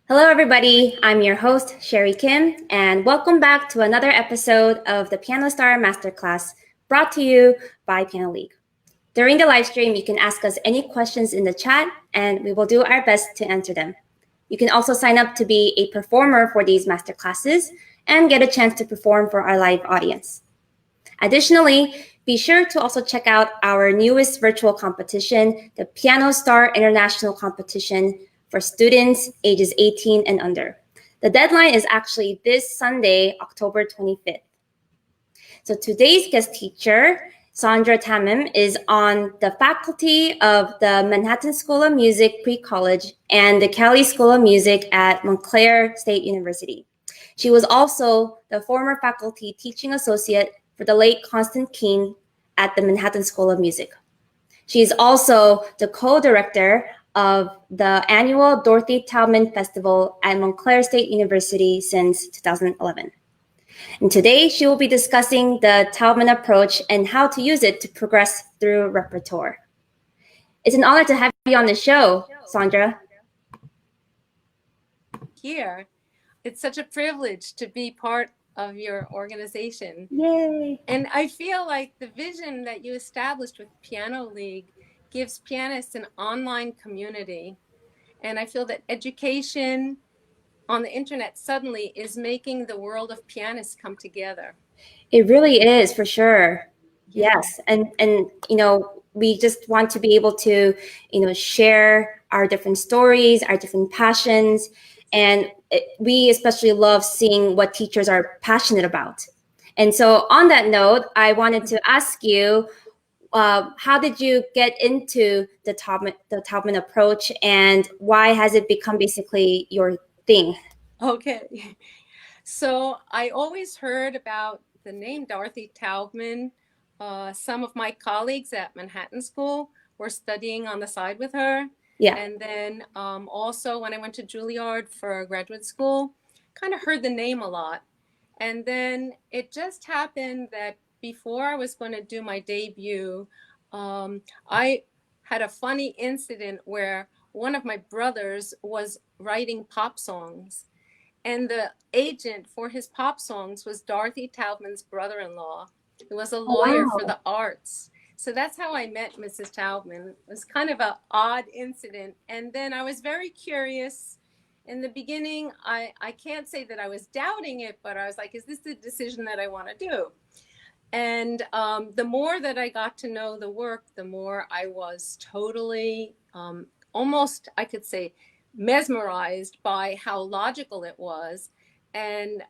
Hello, everybody. I'm your host, Sherry Kim, and welcome back to another episode of the Piano Star Masterclass brought to you by Piano League. During the live stream, you can ask us any questions in the chat, and we will do our best to answer them. You can also sign up to be a performer for these masterclasses and get a chance to perform for our live audience. Additionally, be sure to also check out our newest virtual competition, the Piano Star International Competition for students ages 18 and under. The deadline is actually this Sunday, October 25th. So today's guest teacher, Sondra Tammam, is on the faculty of the Manhattan School of Music Pre-College and the Kelly School of Music at Montclair State University. She was also the former faculty teaching associate for the late Constant King at the Manhattan School of Music. She is also the co-director of the annual Dorothy Taubman Festival at Montclair State University since 2011. And today she will be discussing the Taubman approach and how to use it to progress through repertoire. It's an honor to have you on the show, Sondra. Here, it's such a privilege to be part of your organization. Yay! And I feel like the vision that you established with Piano League gives pianists an online community. And I feel that education on the internet suddenly is making the world of pianists come together. It really is, for sure. Yes. And we just want to be able to, share our different stories, our different passions. And we especially love seeing what teachers are passionate about. And so on that note, I wanted to ask you, how did you get into the Taubman approach, and why has it become basically your thing? Okay. So I always heard about the name Dorothy Taubman. Some of my colleagues at Manhattan School were studying on the side with her. Yeah. And then also when I went to Juilliard for graduate school, kind of heard the name a lot. And then it just happened that before I was going to do my debut, I had a funny incident where one of my brothers was writing pop songs. And the agent for his pop songs was Dorothy Taubman's brother-in-law, who was a lawyer for the arts. So that's how I met Mrs. Taubman. It was kind of an odd incident. And then I was very curious. In the beginning, I can't say that I was doubting it, but I was like, is this the decision that I want to do? And the more that I got to know the work, the more I was totally, almost, I could say, mesmerized by how logical it was. And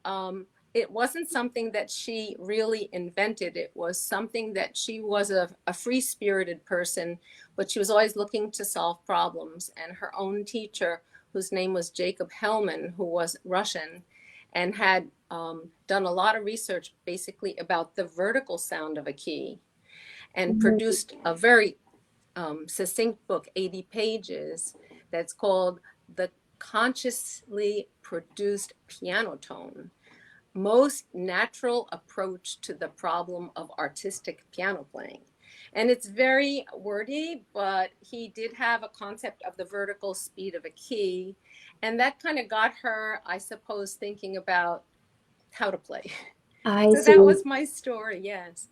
it wasn't something that she really invented. It was something that she was a free-spirited person, but she was always looking to solve problems. And her own teacher, whose name was Jacob Hellman, who was Russian and had done a lot of research basically about the vertical sound of a key, and produced a very succinct book, 80 pages, that's called The Consciously Produced Piano Tone, Most Natural Approach to the Problem of Artistic Piano Playing. And it's very wordy, but he did have a concept of the vertical speed of a key. And that kind of got her, I suppose, thinking about how to play. So that was my story, yes.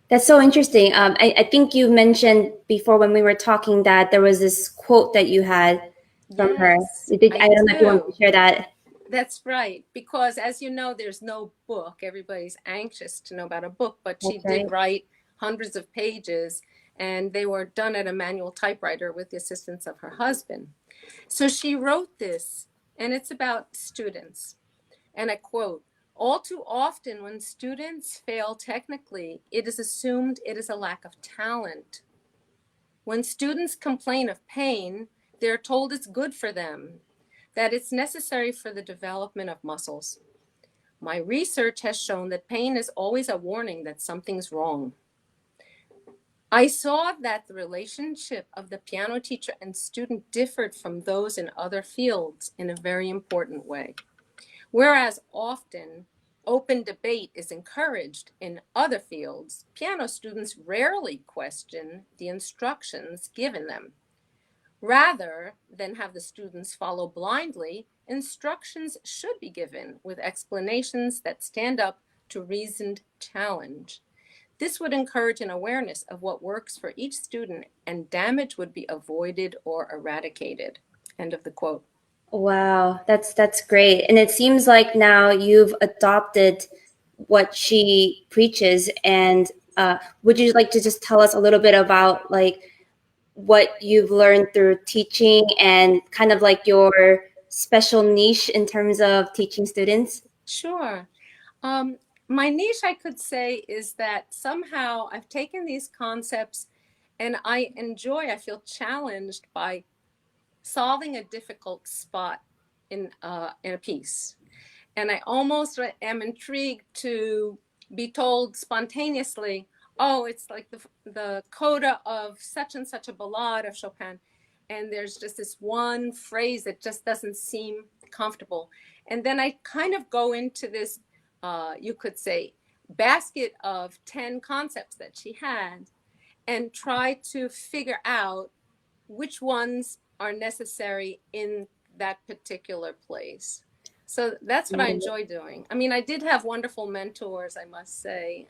That's so interesting. I think you mentioned before when we were talking that there was this quote that you had from her. I don't know if you want to share that. That's right. Because as you know, there's no book. Everybody's anxious to know about a book, but she did write hundreds of pages, and they were done at a manual typewriter with the assistance of her husband. So she wrote this, and it's about students. And I quote, "All too often when students fail technically, it is assumed it is a lack of talent. When students complain of pain, they're told it's good for them, that it's necessary for the development of muscles. My research has shown that pain is always a warning that something's wrong. I saw that the relationship of the piano teacher and student differed from those in other fields in a very important way. Whereas often open debate is encouraged in other fields, piano students rarely question the instructions given them. Rather than have the students follow blindly, instructions should be given with explanations that stand up to reasoned challenge. This would encourage an awareness of what works for each student, and damage would be avoided or eradicated. End of the quote. Wow, that's great. And it seems like now you've adopted what she preaches. And would you like to just tell us a little bit about like what you've learned through teaching and kind of like your special niche in terms of teaching students? Sure. My niche, I could say, is that somehow I've taken these concepts and I feel challenged by solving a difficult spot in a piece. And I almost am intrigued to be told spontaneously, oh, it's like the coda of such and such a ballade of Chopin. And there's just this one phrase that just doesn't seem comfortable. And then I kind of go into this, you could say, basket of 10 concepts that she had and try to figure out which ones are necessary in that particular place. So that's what I enjoy doing. I mean, I did have wonderful mentors, I must say.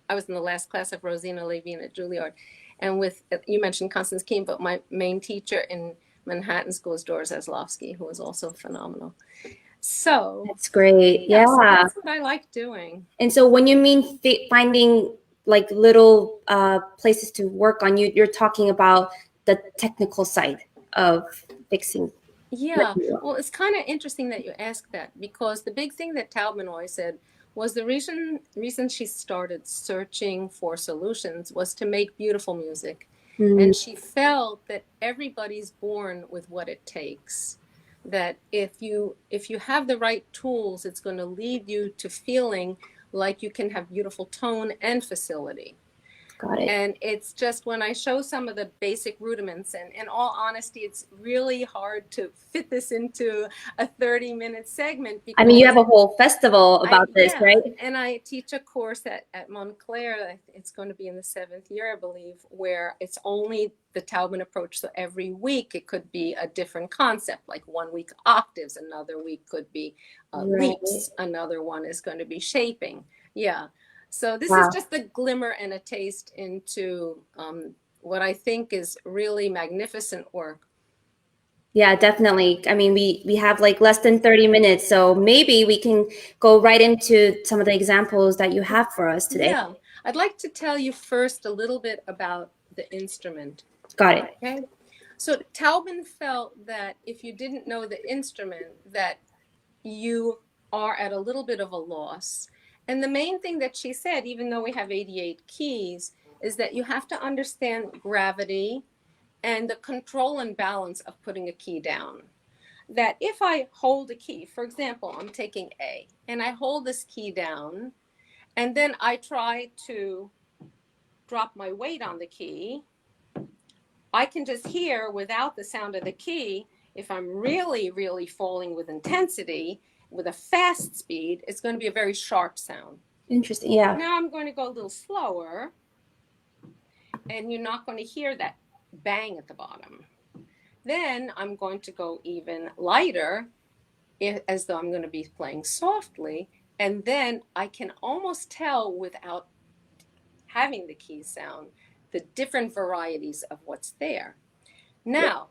I was in the last class of Rosina Levine at Juilliard. And you mentioned Constance Keene, but my main teacher in Manhattan School is Doris Zaslavsky, who was also phenomenal. So That's great. yeah, Yeah. so that's what I like doing. And so when you mean finding like little places to work on, you're talking about the technical side of fixing. Yeah, well, it's kind of interesting that you ask that, because the big thing that Taubman always said was the reason she started searching for solutions was to make beautiful music. And she felt that everybody's born with what it takes. That if you have the right tools, it's going to lead you to feeling like you can have beautiful tone and facility. Got it. And it's just when I show some of the basic rudiments, and in all honesty, it's really hard to fit this into a 30-minute segment. I mean, you have a whole festival about this, yeah, right? and I teach a course at Montclair. It's going to be in the 7th year, I believe, where it's only the Taubman approach. So every week it could be a different concept, like 1 week octaves, another week could be leaps, another one is going to be shaping. Yeah. So this is just a glimmer and a taste into what I think is really magnificent work. Yeah, definitely. I mean, we have like less than 30 minutes, so maybe we can go right into some of the examples that you have for us today. Yeah, I'd like to tell you first a little bit about the instrument. Got it. Okay. So Taubman felt that if you didn't know the instrument, that you are at a little bit of a loss. And the main thing that she said, even though we have 88 keys, is that you have to understand gravity and the control and balance of putting a key down. That if I hold a key, for example, I'm taking A, and I hold this key down, and then I try to drop my weight on the key, I can just hear without the sound of the key. If I'm really, really falling with intensity, with a fast speed, it's going to be a very sharp sound. Interesting. Yeah. Now I'm going to go a little slower, and you're not going to hear that bang at the bottom. Then I'm going to go even lighter, as though I'm going to be playing softly, and then I can almost tell without having the key sound the different varieties of what's there. Now,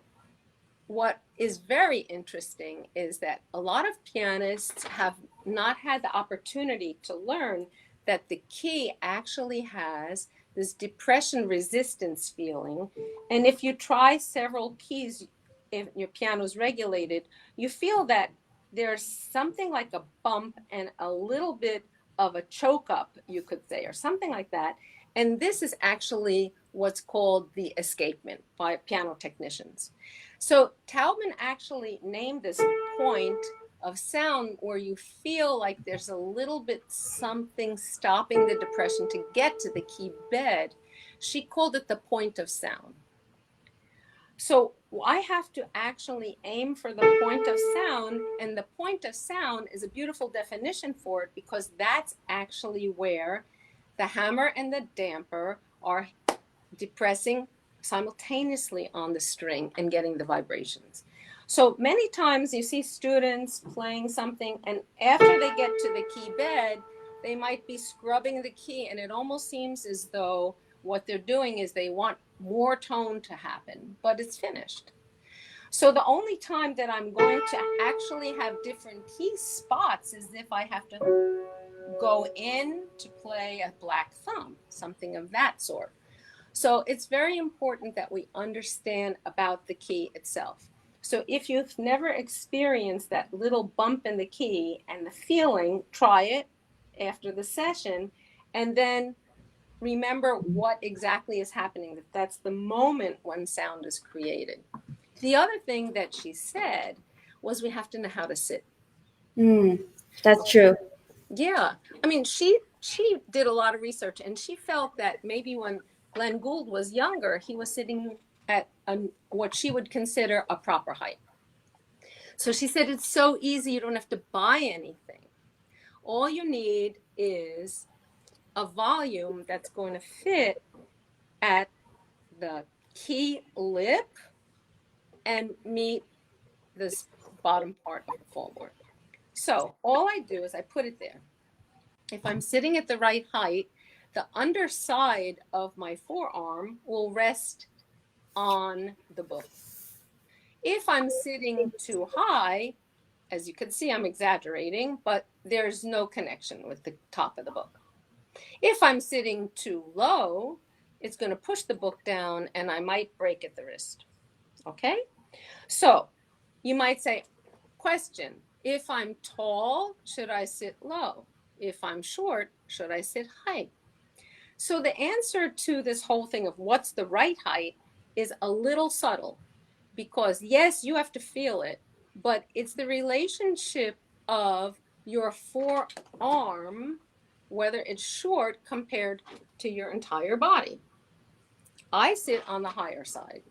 what is very interesting is that a lot of pianists have not had the opportunity to learn that the key actually has this depression resistance feeling. And if you try several keys, if your piano is regulated, you feel that there's something like a bump and a little bit of a choke up, you could say, or something like that. And this is actually what's called the escapement by piano technicians. So Taubman actually named this point of sound where you feel like there's a little bit something stopping the depression to get to the key bed. She called it the point of sound. So I have to actually aim for the point of sound, and the point of sound is a beautiful definition for it, because that's actually where the hammer and the damper are depressing simultaneously on the string and getting the vibrations. So many times you see students playing something, and after they get to the key bed, they might be scrubbing the key, and it almost seems as though what they're doing is they want more tone to happen, but it's finished. So the only time that I'm going to actually have different key spots is if I have to go in to play a black thumb, something of that sort. So it's very important that we understand about the key itself. So if you've never experienced that little bump in the key and the feeling, try it after the session, and then remember what exactly is happening, that that's the moment when sound is created. The other thing that she said was we have to know how to sit. That's true. Yeah. I mean, she did a lot of research, and she felt that maybe when Glenn Gould was younger, he was sitting at what she would consider a proper height. So she said it's so easy, you don't have to buy anything. All you need is a volume that's going to fit at the key lip and meet this bottom part of the fallboard. So all I do is I put it there. If I'm sitting at the right height, the underside of my forearm will rest on the book. If I'm sitting too high, as you can see, I'm exaggerating, but there's no connection with the top of the book. If I'm sitting too low, it's going to push the book down and I might break at the wrist. Okay? So you might say, question, if I'm tall, should I sit low? If I'm short, should I sit high? So the answer to this whole thing of what's the right height is a little subtle, because yes, you have to feel it, but it's the relationship of your forearm, whether it's short compared to your entire body. I sit on the higher side.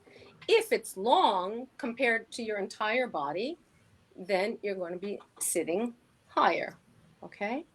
If it's long compared to your entire body, then you're going to be sitting higher, okay?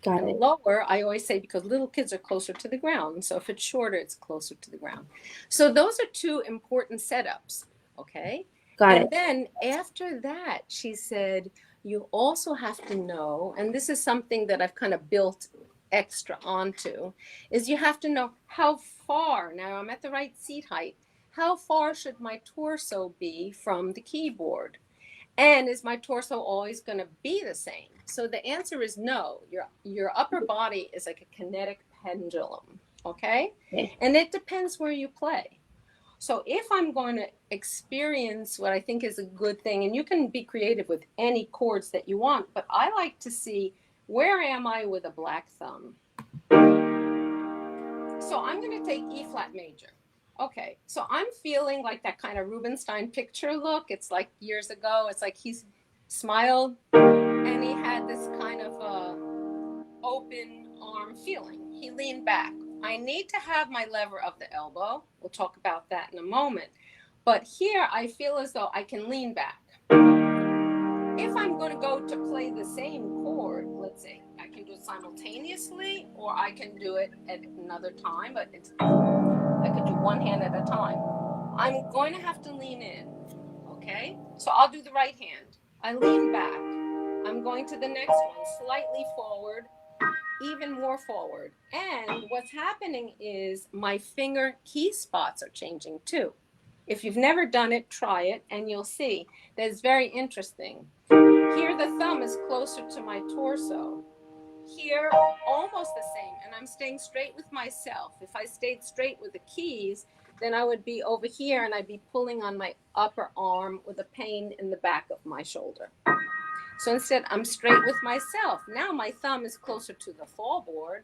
Got And it. lower, I always say, because little kids are closer to the ground. So if it's shorter, it's closer to the ground. So those are two important setups, okay? Got And it. then after that, she said, you also have to know, and this is something that I've kind of built extra onto, is you have to know how far, now I'm at the right seat height, how far should my torso be from the keyboard? And is my torso always going to be the same? So the answer is no. Your upper body is like a kinetic pendulum, okay? And it depends where you play. So if I'm going to experience what I think is a good thing, and you can be creative with any chords that you want, but I like to see, where am I with a black thumb? So I'm going to take E flat major. Okay, so I'm feeling like that kind of Rubinstein picture look. It's like years ago. It's like he's smiled and he had this kind of open arm feeling. He leaned back. I need to have my lever of the elbow. We'll talk about that in a moment. But here I feel as though I can lean back. If I'm going to go to play the same chord, let's say, I can do it simultaneously or I can do it at another time, but I could do one hand at a time. I'm going to have to lean in, okay? So I'll do the right hand. I lean back. I'm going to the next one, slightly forward, even more forward. And what's happening is my finger key spots are changing too. If you've never done it, try it, and you'll see that it's very interesting. Here, the thumb is closer to my torso. Here, almost the same, and I'm staying straight with myself. If I stayed straight with the keys, then I would be over here and I'd be pulling on my upper arm with a pain in the back of my shoulder. So instead, I'm straight with myself. Now my thumb is closer to the fallboard,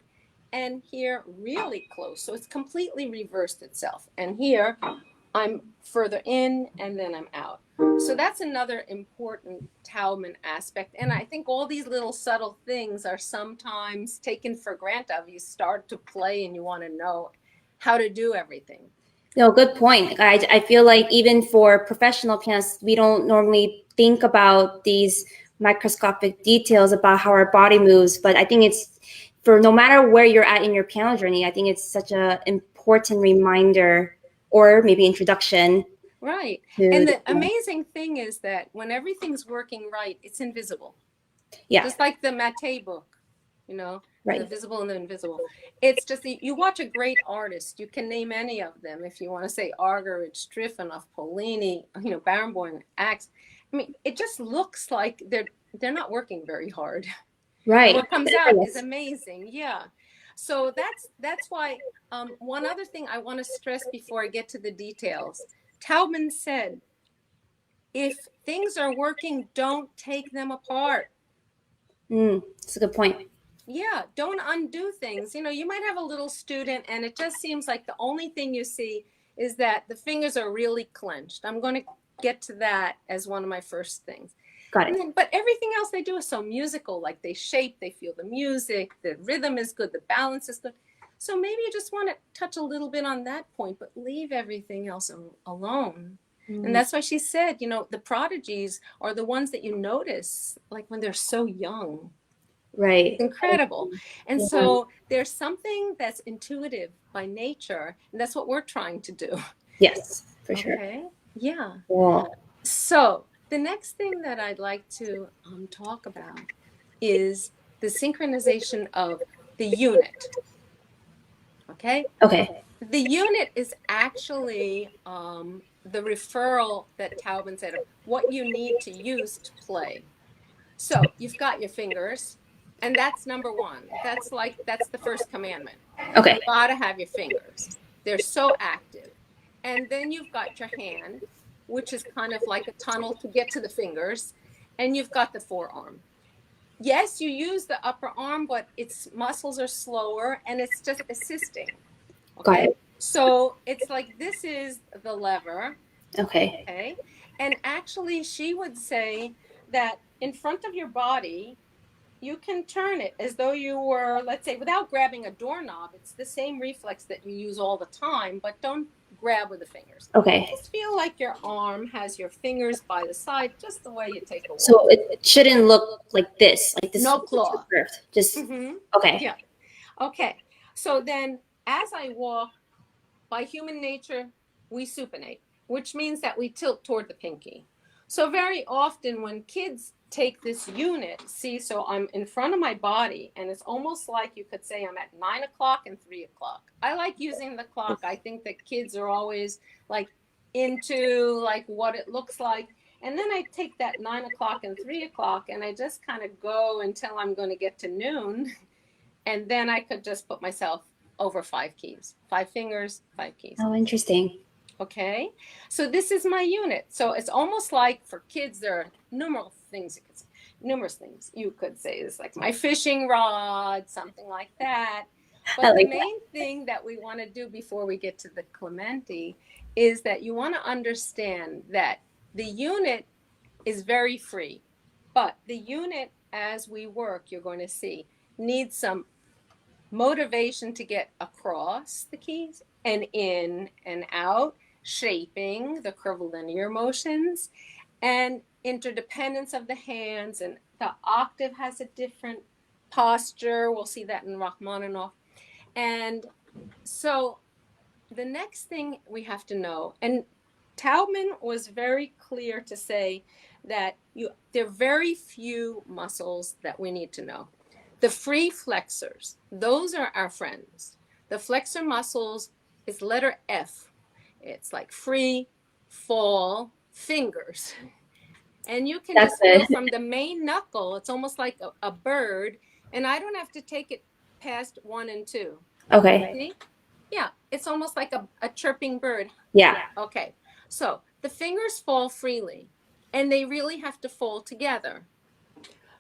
and here really close. So it's completely reversed itself. And here, I'm further in and then I'm out. So that's another important Taubman aspect. And I think all these little subtle things are sometimes taken for granted. You start to play and you want to know how to do everything. No, good point. I feel like even for professional pianists, we don't normally think about these microscopic details about how our body moves. But I think it's, for no matter where you're at in your piano journey, I think it's such an important reminder or maybe introduction. Right. to And the the amazing thing is that when everything's working right, it's invisible. Yeah, Just like the Mate book, you know, the right. visible and the invisible. It's just, you watch a great artist, you can name any of them. If you want to say Argerich, Trifonov, Pollini, you know, Barenboim, Axe. I mean, it just looks like they're not working very hard. Right. And what comes out is amazing. Yeah. So that's why one other thing I want to stress before I get to the details. Taubman said, if things are working, don't take them apart. That's a good point. Yeah, don't undo things. You know, you might have a little student and it just seems like the only thing you see is that the fingers are really clenched. I'm going to get to that as one of my first things. Got it. But everything else they do is so musical, like they shape, they feel the music, the rhythm is good, the balance is good. So maybe you just want to touch a little bit on that point, but leave everything else alone. And that's why she said, you know, the prodigies are the ones that you notice, like when they're so young. Right. It's incredible. And Yeah. so there's something that's intuitive by nature, and that's what we're trying to do. Yes, for sure. Okay. Yeah. Cool. So the next thing that I'd like to talk about is the synchronization of the unit. Okay. Okay. The unit is actually the referral that Taubman said of what you need to use to play. So you've got your fingers, and that's number one. That's the first commandment. Okay. You gotta have your fingers. They're so active. And then you've got your hand, which is kind of like a tunnel to get to the fingers, and you've got the forearm. Yes, you use the upper arm, but its muscles are slower and it's just assisting. Got Okay. it. So it's like this is the lever. Okay. Okay. And actually, she would say that in front of your body, you can turn it as though you were, let's say, without grabbing a doorknob. It's the same reflex that you use all the time, but don't grab with the fingers. Okay. Just feel like your arm has your fingers by the side, just the way you take a walk. So it shouldn't look like this. No claw. Just okay. Yeah. Okay. So then, as I walk, by human nature, we supinate, which means that we tilt toward the pinky. So very often when kids take this unit, see, so I'm in front of my body, and it's almost like you could say I'm at 9 o'clock and 3 o'clock. I like using the clock. I think that kids are always like into like what it looks like. And then I take that 9 o'clock and 3 o'clock, and I just kind of go until I'm going to get to noon. And then I could just put myself over 5 keys, 5 fingers, 5 keys. Oh, interesting. Okay. So this is my unit. So it's almost like for kids, there are numerous things you could say. It's like my fishing rod, something like that. But the main thing that we want to do before we get to the Clementi is that you want to understand that the unit is very free, but the unit, as we work, you're going to see, needs some motivation to get across the keys and in and out, shaping the curvilinear motions, and interdependence of the hands. And the octave has a different posture. We'll see that in Rachmaninoff. And so the next thing we have to know, and Taubman was very clear to say that there are very few muscles that we need to know. The free flexors, those are our friends. The flexor muscles is letter F. It's like free, fall, fingers. And you can just feel from the main knuckle, it's almost like a bird, and I don't have to take it past 1 and 2. Okay. See? Yeah, it's almost like a chirping bird. Yeah. Okay, so the fingers fall freely, and they really have to fall together.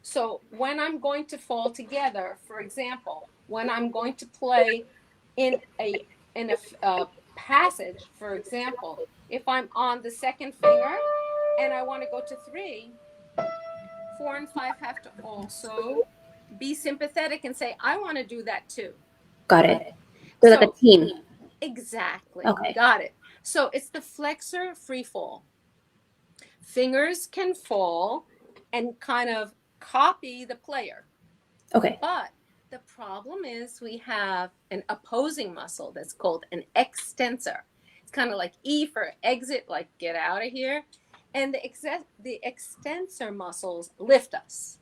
So when I'm going to fall together, for example, when I'm going to play in a passage, for example, if I'm on the second finger and I want to go to 3, 4 and 5 have to also be sympathetic and say, I want to do that too. Got it. They're like a team. Exactly. Okay. Got it. So it's the flexor free fall. Fingers can fall and kind of copy the player. Okay. But the problem is we have an opposing muscle that's called an extensor. It's kind of like E for exit, like get out of here. And the extensor muscles lift us.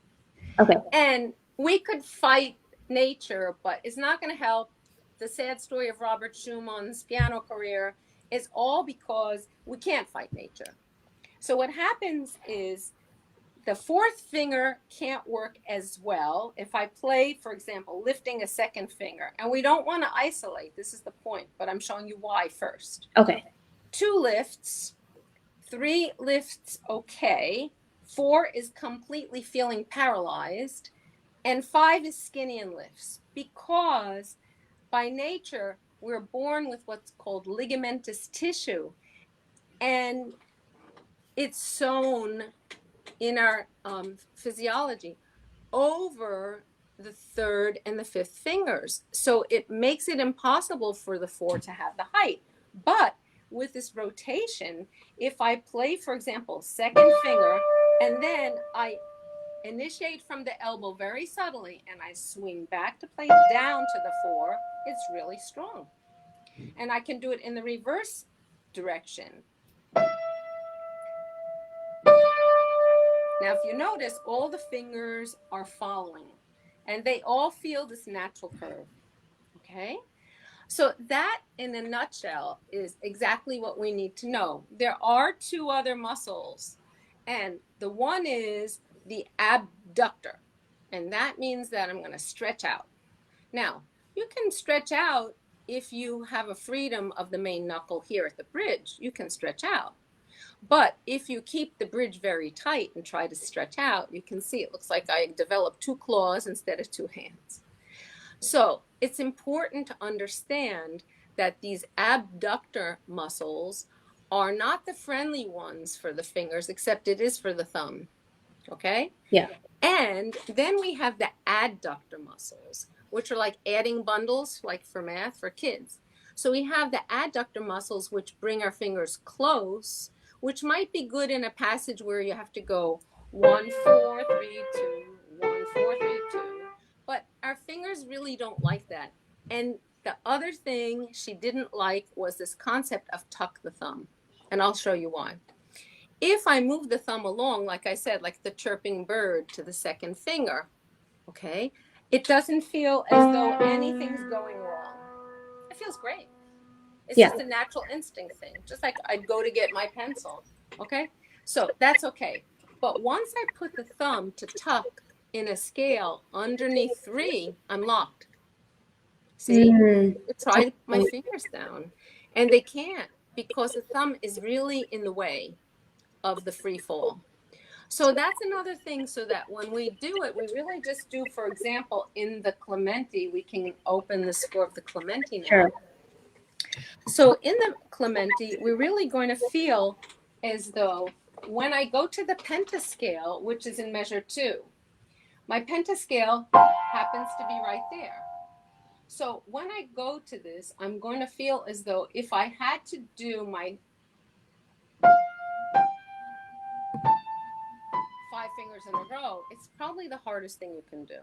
Okay. And we could fight nature, but it's not going to help. The sad story of Robert Schumann's piano career is all because we can't fight nature. So what happens is the fourth finger can't work as well if I play, for example, lifting a second finger. And we don't want to isolate. This is the point, but I'm showing you why first. Okay. 2 lifts, 3 lifts, okay. 4 is completely feeling paralyzed. And 5 is skinny and lifts, because by nature, we're born with what's called ligamentous tissue. And it's sewn in our physiology over the 3rd and the 5th fingers. So it makes it impossible for the 4 to have the height. But with this rotation, if I play, for example, second finger, and then I initiate from the elbow very subtly, and I swing back to play down to the 4, it's really strong. And I can do it in the reverse direction. Now, if you notice, all the fingers are following, and they all feel this natural curve, okay? So that, in a nutshell, is exactly what we need to know. There are 2 other muscles, and the one is the abductor, and that means that I'm going to stretch out. Now, you can stretch out if you have a freedom of the main knuckle here at the bridge. You can stretch out. But if you keep the bridge very tight and try to stretch out, you can see it looks like I developed 2 claws instead of 2 hands. So it's important to understand that these abductor muscles are not the friendly ones for the fingers, except it is for the thumb. Okay? Yeah. And then we have the adductor muscles, which are like adding bundles, like for math for kids. So we have the adductor muscles, which bring our fingers close, which might be good in a passage where you have to go 1, 4, 3, 2, 1, 4, 3, 2. But our fingers really don't like that. And the other thing she didn't like was this concept of tuck the thumb. And I'll show you why. If I move the thumb along, like I said, like the chirping bird to the second finger, okay, it doesn't feel as though anything's going wrong. It feels great. It's just a natural instinct thing, just like I'd go to get my pencil, okay? So that's okay. But once I put the thumb to tuck in a scale underneath 3, I'm locked. See? Try my fingers down. And they can't, because the thumb is really in the way of the free fall. So that's another thing, so that when we do it, we really just do, for example, in the Clementi, we can open the score of the Clementi now. Sure. So in the Clementi, we're really going to feel as though when I go to the pentascale, which is in measure 2, my pentascale happens to be right there. So when I go to this, I'm going to feel as though if I had to do my 5 fingers in a row, it's probably the hardest thing you can do.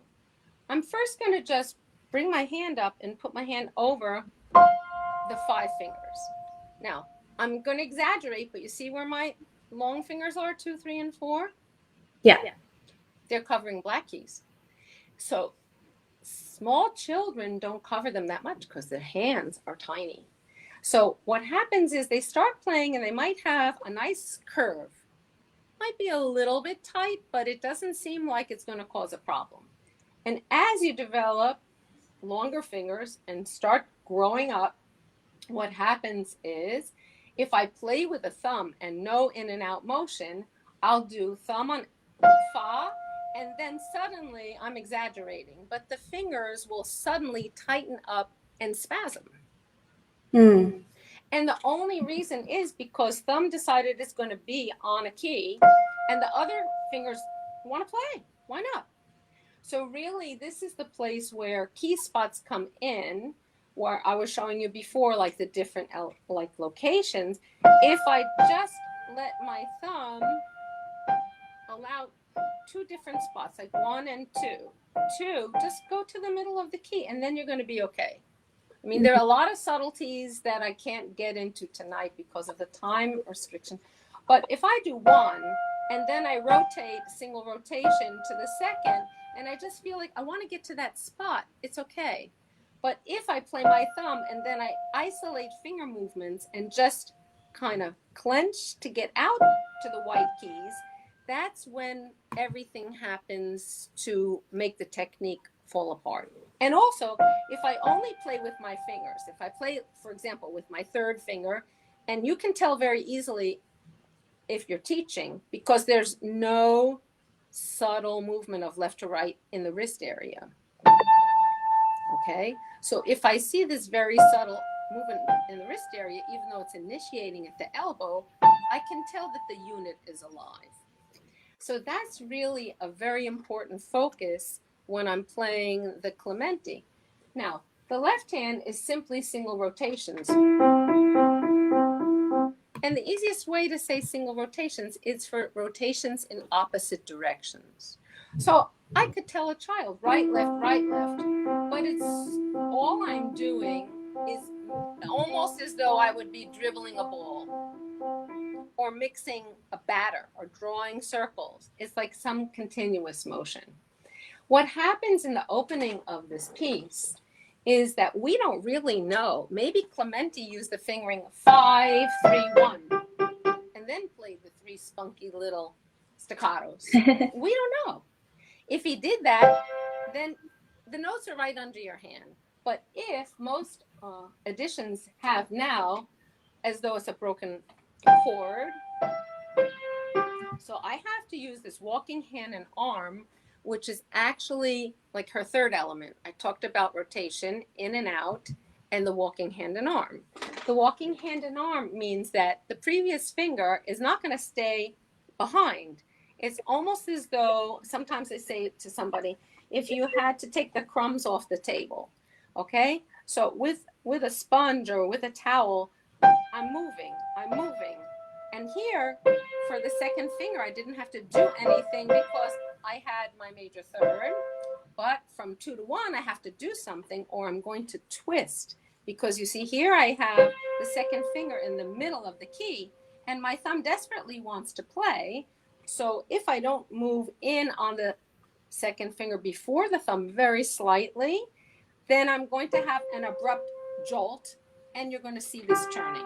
I'm first going to just bring my hand up and put my hand over the 5 fingers. Now, I'm going to exaggerate, but you see where my long fingers are, 2, 3, and 4? Yeah. They're covering black keys. So small children don't cover them that much because their hands are tiny. So what happens is they start playing and they might have a nice curve. Might be a little bit tight, but it doesn't seem like it's going to cause a problem. And as you develop longer fingers and start growing up, what happens is if I play with a thumb and no in and out motion, I'll do thumb on fa, and then suddenly, I'm exaggerating, but the fingers will suddenly tighten up and spasm. And the only reason is because thumb decided it's going to be on a key, and the other fingers want to play. Why not? So really, this is the place where key spots come in, where I was showing you before, like the different like locations. If I just let my thumb allow 2 different spots, like 1 and 2, just go to the middle of the key, and then you're going to be okay. I mean, there are a lot of subtleties that I can't get into tonight because of the time restriction. But if I do one and then I rotate single rotation to the second, and I just feel like I want to get to that spot, it's okay. But if I play my thumb and then I isolate finger movements and just kind of clench to get out to the white keys, that's when everything happens to make the technique fall apart. And also, if I only play with my fingers, if I play, for example, with my third finger, and you can tell very easily if you're teaching, because there's no subtle movement of left to right in the wrist area. Okay, so if I see this very subtle movement in the wrist area, even though it's initiating at the elbow, I can tell that the unit is alive. So that's really a very important focus when I'm playing the Clementi. Now, the left hand is simply single rotations. And the easiest way to say single rotations is for rotations in opposite directions. So I could tell a child right, left, but it's all I'm doing is almost as though I would be dribbling a ball or mixing a batter or drawing circles. It's like some continuous motion. What happens in the opening of this piece is that we don't really know. Maybe Clementi used the fingering 5, 3, 1, and then played the 3 spunky little staccatos. We don't know. If he did that, then the notes are right under your hand. But if most editions have now, as though it's a broken chord, so I have to use this walking hand and arm, which is actually like her third element. I talked about rotation, in and out, and the walking hand and arm. The walking hand and arm means that the previous finger is not going to stay behind. It's almost as though, sometimes I say to somebody, if you had to take the crumbs off the table, okay? So with a sponge or with a towel, I'm moving. And here, for the second finger, I didn't have to do anything because I had my major third, but from 2 to 1, I have to do something or I'm going to twist, because you see here I have the second finger in the middle of the key and my thumb desperately wants to play. So if I don't move in on the second finger before the thumb very slightly, then I'm going to have an abrupt jolt and you're going to see this turning.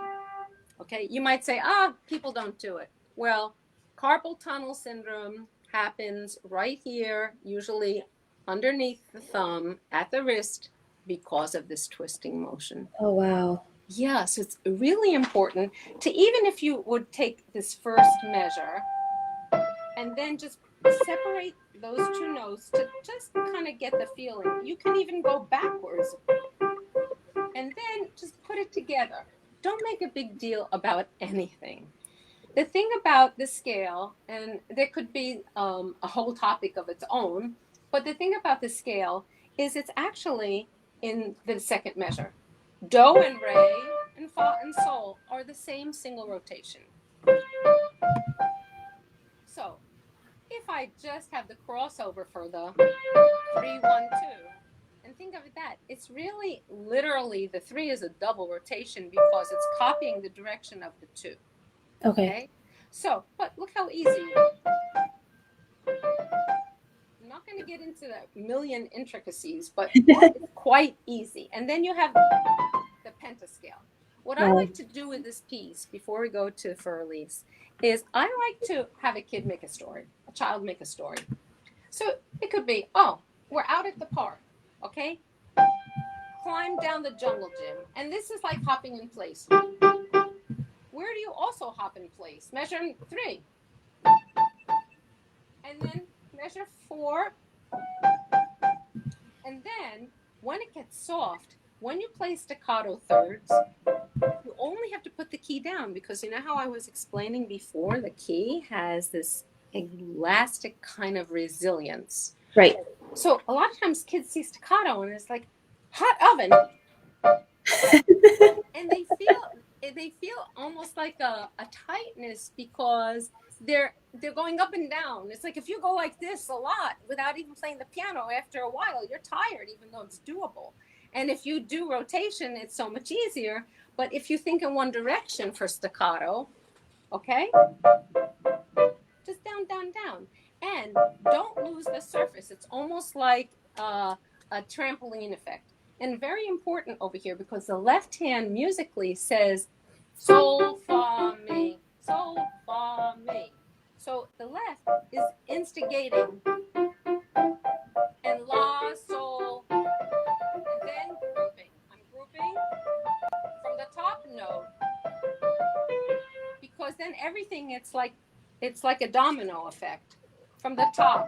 Okay, you might say, people don't do it. Well, carpal tunnel syndrome happens right here, usually underneath the thumb at the wrist, because of this twisting motion. Oh, wow. Yeah, so it's really important to, even if you would take this first measure and then just separate those 2 notes to just kind of get the feeling. You can even go backwards and then just put it together. Don't make a big deal about anything. The thing about the scale, and there could be a whole topic of its own, but the thing about the scale is it's actually in the second measure. Do and re and fa and sol are the same single rotation. So if I just have the crossover for the 3, 1, 2, and think of it that, it's really literally the 3 is a double rotation because it's copying the direction of the 2. Okay. So, but look how easy. I'm not going to get into the million intricacies, but it's quite easy. And then you have the pentascale. What I like to do with this piece before we go to fur release is I like to have a kid make a story, a child make a story. So it could be, we're out at the park, okay? Climb down the jungle gym. And this is like hopping in place. Where do you also hop in place? Measure 3. And then measure 4. And then when it gets soft, when you play staccato thirds, you only have to put the key down, because you know how I was explaining before, the key has this elastic kind of resilience. Right. So a lot of times kids see staccato and it's like hot oven. And they feel almost like a tightness because they're going up and down. It's like if you go like this a lot without even playing the piano, after a while you're tired, even though it's doable. And if you do rotation, it's so much easier. But if you think in one direction for staccato, okay, just down, down, down. And don't lose the surface. It's almost like a trampoline effect. And very important over here because the left hand musically says sol, fa, mi, sol, fa, mi. So the left is instigating and la, sol, and then grouping. I'm grouping from the top note because then everything it's like a domino effect from the top.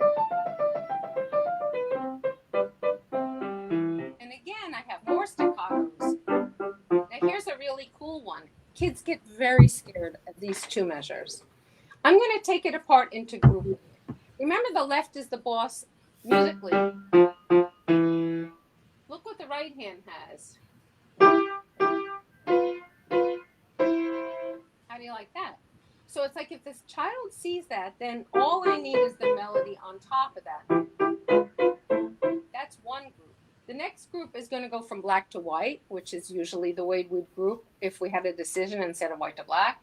And again, I have more staccatos. Now here's a really cool one. Kids get very scared of these two measures. I'm going to take it apart into grouping. Remember, the left is the boss musically. Look what the right hand has. How do you like that? So it's like if this child sees that, then all I need is the melody on top of that. That's one group. The next group is going to go from black to white, which is usually the way we'd group if we had a decision instead of white to black.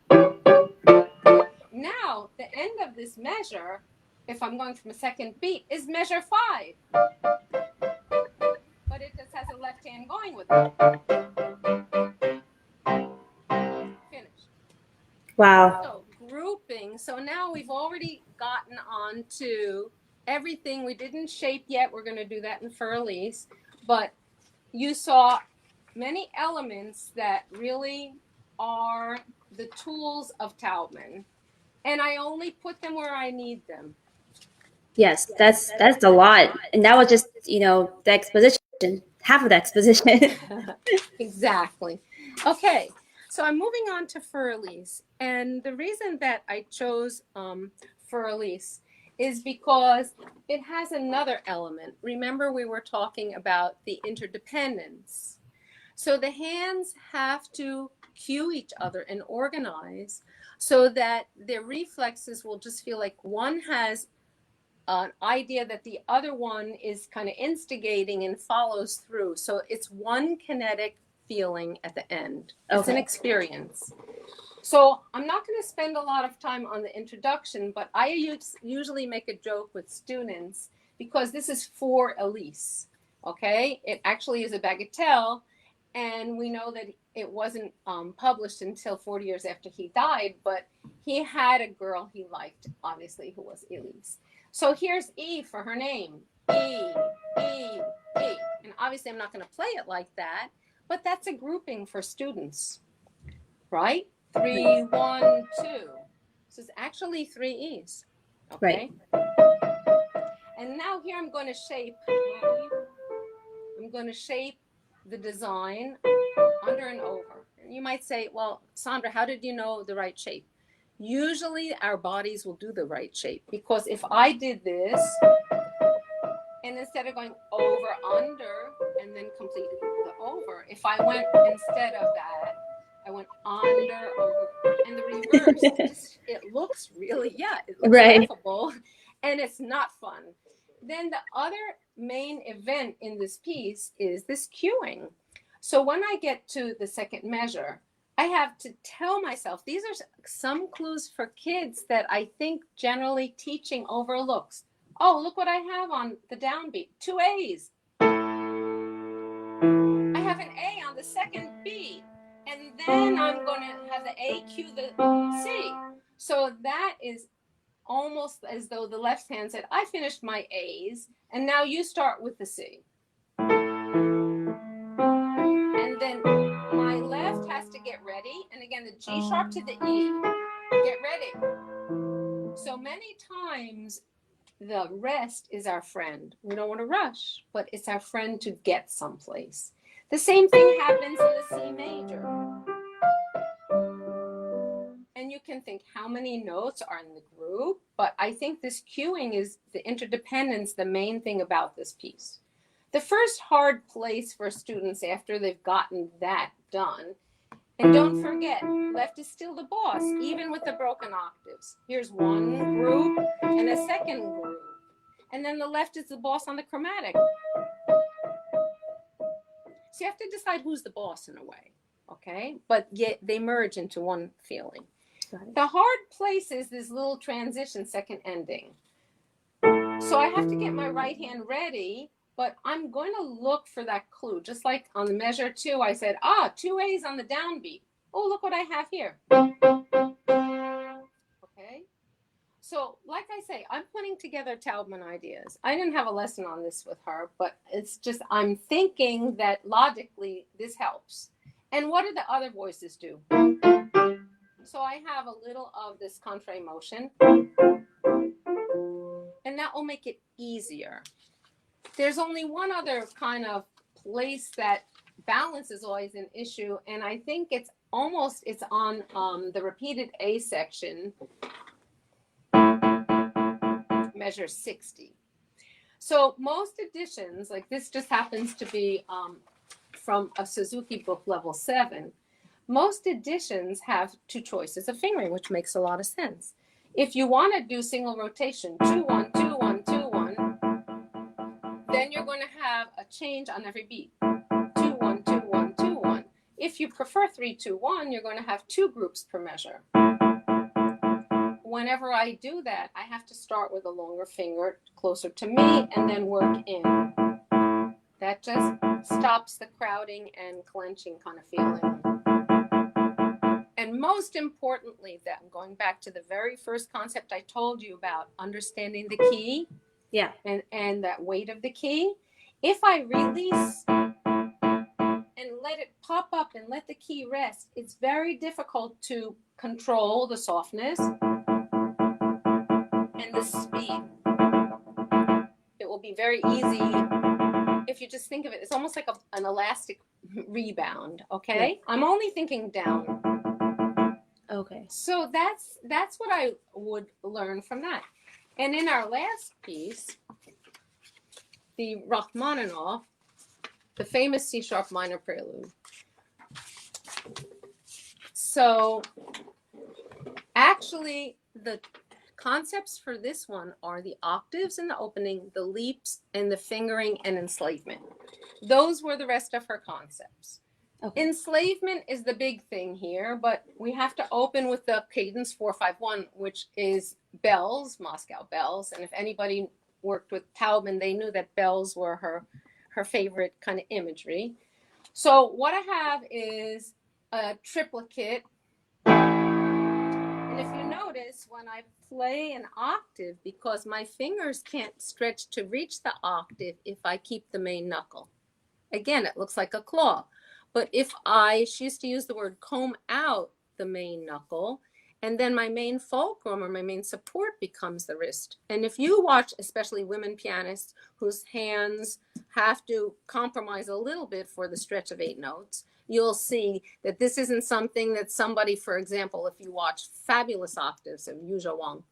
Now, the end of this measure, if I'm going from a second beat, is measure 5. But it just has a left hand going with it. Finished. Wow. So grouping. So now we've already gotten on to everything we didn't shape yet. We're going to do that in Fur-Elise. But you saw many elements that really are the tools of Taubman. And I only put them where I need them. Yes, that's a lot. And that was just, the exposition, half of the exposition. Exactly. Okay, so I'm moving on to Fur-Elise. And the reason that I chose Fur-Elise is because it has another element. Remember, we were talking about the interdependence. So the hands have to cue each other and organize so that their reflexes will just feel like one has an idea that the other one is kind of instigating and follows through. So it's one kinetic feeling at the end. It's an experience. So I'm not going to spend a lot of time on the introduction, but I usually make a joke with students because this is for Elise, okay? It actually is a bagatelle, and we know that it wasn't published until 40 years after he died, but he had a girl he liked, obviously, who was Elise. So here's E for her name. E, E, E. And obviously I'm not going to play it like that, but that's a grouping for students, right? 3, 1, 2. So it's actually 3 E's. Okay. Right. And now here I'm going to shape. I'm going to shape the design under and over. And you might say, well, Sondra, how did you know the right shape? Usually our bodies will do the right shape because if I did this and instead of going over, under, and then completed the over, if I went instead of that, I went under, over, and the reverse, it looks really, it looks laughable, and it's not fun. Then the other main event in this piece is this cueing. So when I get to the second measure, I have to tell myself, these are some clues for kids that I think generally teaching overlooks. Oh, look what I have on the downbeat, 2 A's. I have an A on the second beat, and then I'm going to have the A cue the C. So that is almost as though the left hand said, I finished my A's, and now you start with the C. And then my left has to get ready, and again, the G sharp to the E, get ready. So many times, the rest is our friend. We don't want to rush, but it's our friend to get someplace. The same thing happens in the C major. And you can think how many notes are in the group, but I think this cueing is the interdependence, the main thing about this piece. The first hard place for students after they've gotten that done, and don't forget, left is still the boss, even with the broken octaves. Here's one group and a second group. And then the left is the boss on the chromatic. So you have to decide who's the boss in a way, okay? But yet they merge into one feeling. The hard place is this little transition, second ending. So I have to get my right hand ready, but I'm going to look for that clue. Just like on the measure 2, I said, 2 A's on the downbeat. Oh, look what I have here. Okay. So like I say, I'm putting together Taubman ideas. I didn't have a lesson on this with her, but it's just, I'm thinking that logically this helps. And what do the other voices do? So I have a little of this contrae motion, and that will make it easier. There's only one other kind of place that balance is always an issue, and I think it's on the repeated A section, measure 60. So most editions, like this just happens to be from a Suzuki book level 7, most editions have 2 choices of fingering, which makes a lot of sense. If you want to do single rotation, 2 1 2 1 2 1, then you're going to have a change on every beat. 2 1 2 1 2 1. If you prefer 3 2 1, you're going to have 2 groups per measure. Whenever I do that, I have to start with a longer finger closer to me and then work in. That just stops the crowding and clenching kind of feeling. And most importantly, that I'm going back to the very first concept I told you about, understanding the key, and that weight of the key. If I release and let it pop up and let the key rest, it's very difficult to control the softness and the speed. It will be very easy if you just think of it. It's almost like an elastic rebound. Okay, yeah. I'm only thinking down. Okay. So that's what I would learn from that. And in our last piece, the Rachmaninoff, the famous C-sharp minor prelude. So actually, the concepts for this one are the octaves in the opening, the leaps, and the fingering and enslavement. Those were the rest of her concepts. Okay. Enslavement is the big thing here, but we have to open with the cadence 4-5-1, which is bells, Moscow bells. And if anybody worked with Taubman, they knew that bells were her favorite kind of imagery. So what I have is a triplicate. And if you notice, when I play an octave, because my fingers can't stretch to reach the octave if I keep the main knuckle. Again, it looks like a claw. But if she used to use the word comb out the main knuckle, and then my main fulcrum or my main support becomes the wrist. And if you watch, especially women pianists whose hands have to compromise a little bit for the stretch of 8 notes, you'll see that this isn't something that somebody, for example, if you watch fabulous octaves of Yuja Wang,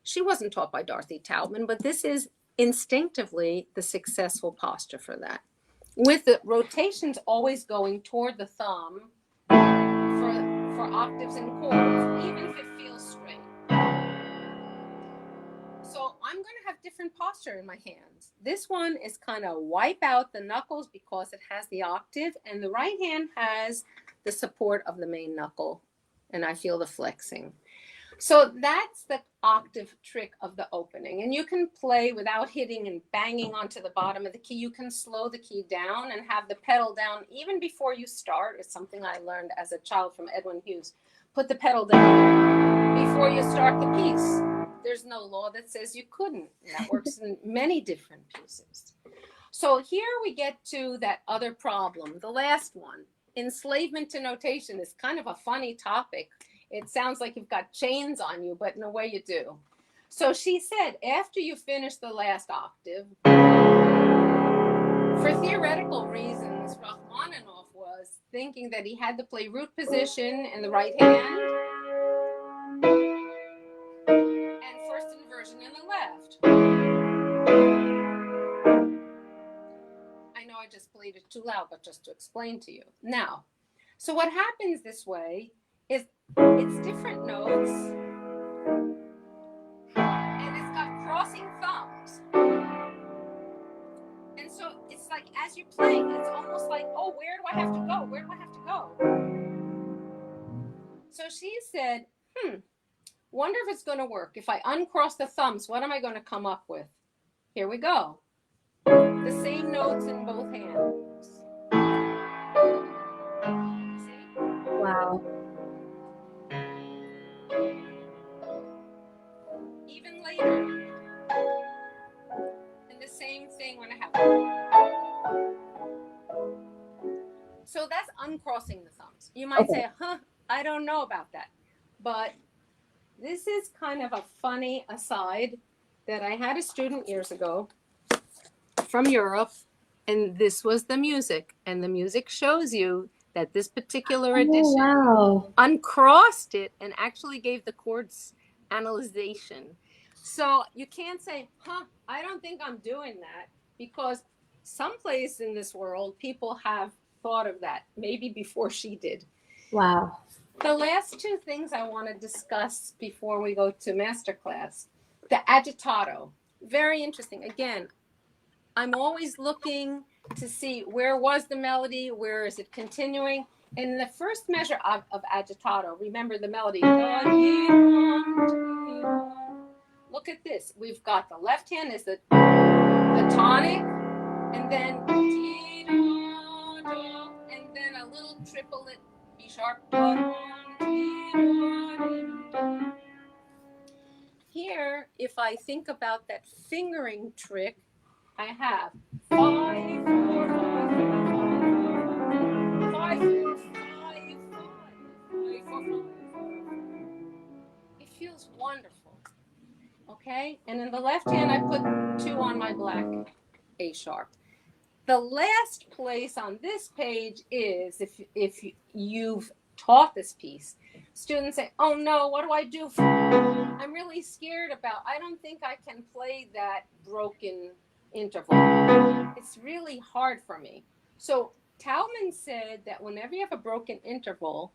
she wasn't taught by Dorothy Taubman, but this is instinctively the successful posture for that. With the rotations always going toward the thumb for octaves and chords, even if it feels straight. So I'm going to have different posture in my hands. This one is kind of wipe out the knuckles because it has the octave, and the right hand has the support of the main knuckle, and I feel the flexing. So that's the octave trick of the opening. And you can play without hitting and banging onto the bottom of the key. You can slow the key down and have the pedal down even before you start. It's something I learned as a child from Edwin Hughes. Put the pedal down before you start the piece. There's no law that says you couldn't. That works in many different pieces. So here we get to that other problem, the last one. Enslavement to notation is kind of a funny topic. It sounds like you've got chains on you, but in a way you do. So she said, after you finish the last octave, for theoretical reasons, Rachmaninoff was thinking that he had to play root position in the right hand and first inversion in the left. I know I just played it too loud, but just to explain to you. Now, so what happens this way is it's different notes, and it's got crossing thumbs. And so it's like as as you play, it's almost like, oh, where do I have to go? Where do I have to go? So she said, wonder if it's going to work. If I uncross the thumbs, what am I going to come up with? Here we go. The same notes in both hands. See? Wow. Even later. And the same thing when I have. So that's uncrossing the thumbs. You might say, I don't know about that. But this is kind of a funny aside that I had a student years ago from Europe, and this was the music. And the music shows you that this particular edition uncrossed it and actually gave the chords analyzation. So you can't say, I don't think I'm doing that, because someplace in this world, people have thought of that, maybe before she did. Wow. The last two things I want to discuss before we go to masterclass, the agitato. Very interesting. Again, I'm always looking to see where was the melody, where is it continuing. In the first measure of agitato, remember the melody. Look at this. We've got the left hand is the tonic, and then a little triplet B sharp. Here, if I think about that fingering trick, I have 5, 4, 5, 4, 5, 5, 4, 5. It feels wonderful. Okay, and in the left hand, I put 2 on my black A sharp. The last place on this page is, if you've taught this piece, students say, oh no, what do I do? I'm really scared about, I don't think I can play that broken interval. It's really hard for me. So Taubman said that whenever you have a broken interval,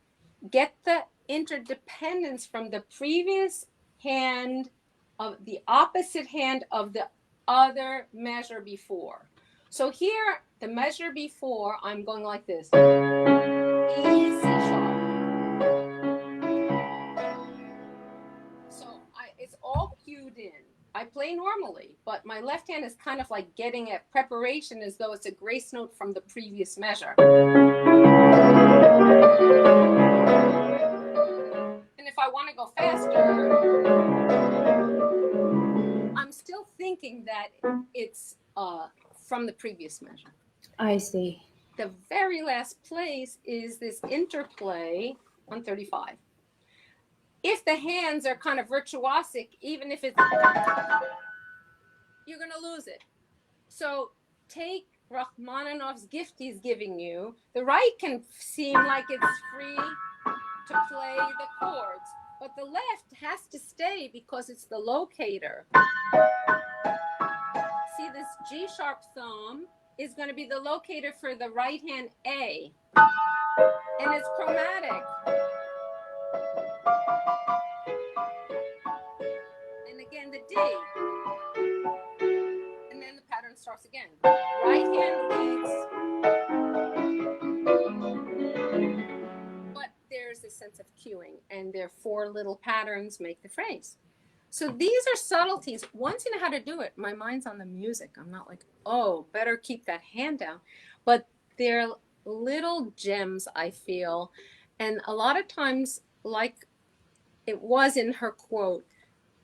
get the interdependence from the previous hand of the opposite hand of the other measure before. So here, the measure before, I'm going like this. E, C sharp. So it's all cued in. I play normally, but my left hand is kind of like getting a preparation as though it's a grace note from the previous measure. And if I want to go faster, I'm still thinking that it's from the previous measure. I see. The very last place is this interplay on 35. If the hands are kind of virtuosic, even if it's, you're going to lose it. So take Rachmaninoff's gift he's giving you. The right can seem like it's free to play the chords, but the left has to stay because it's the locator. See, this G sharp thumb is going to be the locator for the right hand A, and it's chromatic. And again, the D, and then the pattern starts again. Right hand leads, but there's a sense of cueing, and their 4 little patterns make the phrase. So these are subtleties. Once you know how to do it, my mind's on the music. I'm not like, oh, better keep that hand down. But they're little gems, I feel. And a lot of times, like it was in her quote,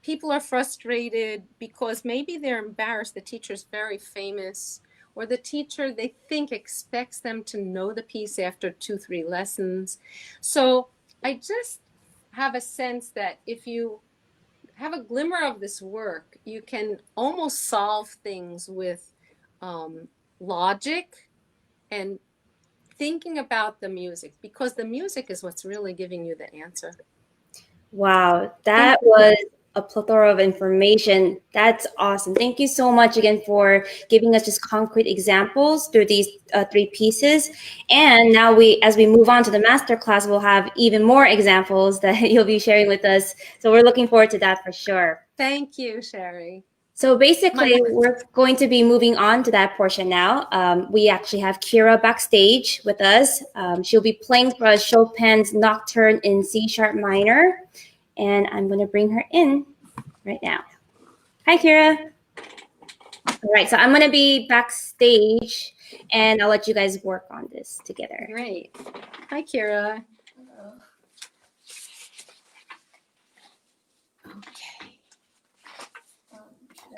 people are frustrated because maybe they're embarrassed. The teacher's very famous, or the teacher, they think, expects them to know the piece after 2-3 lessons. So I just have a sense that if you have a glimmer of this work, you can almost solve things with logic and thinking about the music, because the music is what's really giving you the answer. Wow, that was a plethora of information. That's awesome. Thank you so much again for giving us just concrete examples through these 3 pieces. And now as we move on to the masterclass, we'll have even more examples that you'll be sharing with us. So we're looking forward to that for sure. Thank you, Sherry. So basically, we're going to be moving on to that portion now. We actually have Kira backstage with us. She'll be playing for us Chopin's Nocturne in C sharp minor, and I'm going to bring her in right now. Hi, Kira. All right, so I'm going to be backstage, and I'll let you guys work on this together. Great. Hi, Kira. Okay.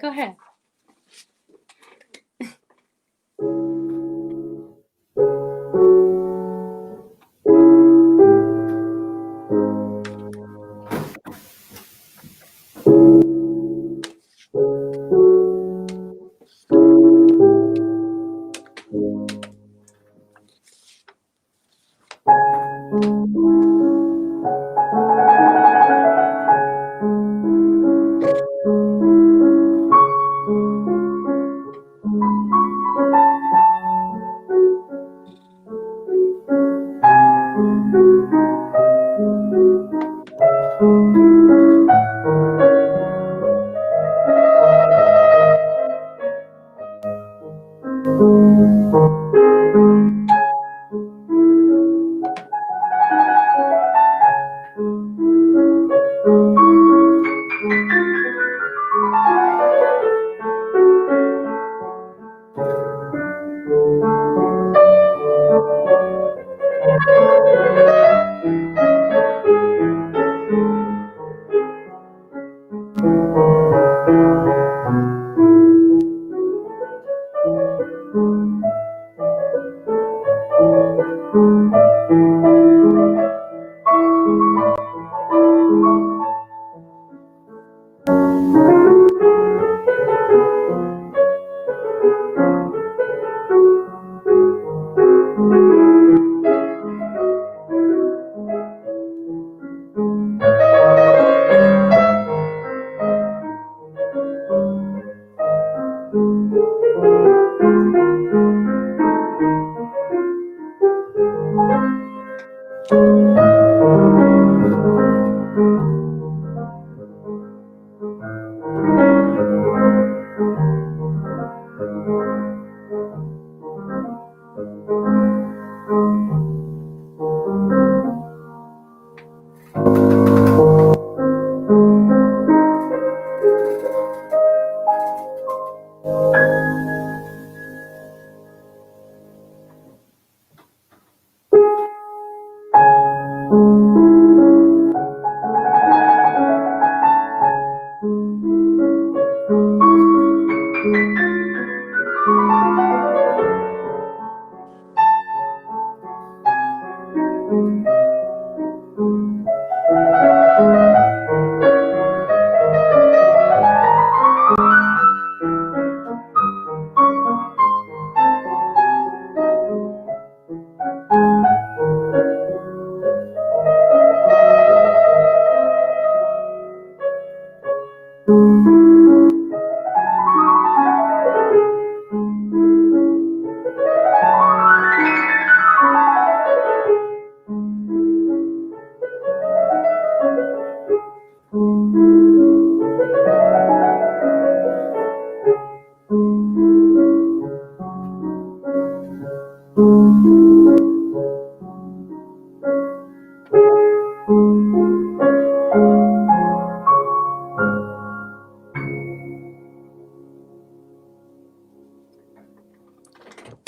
Go ahead.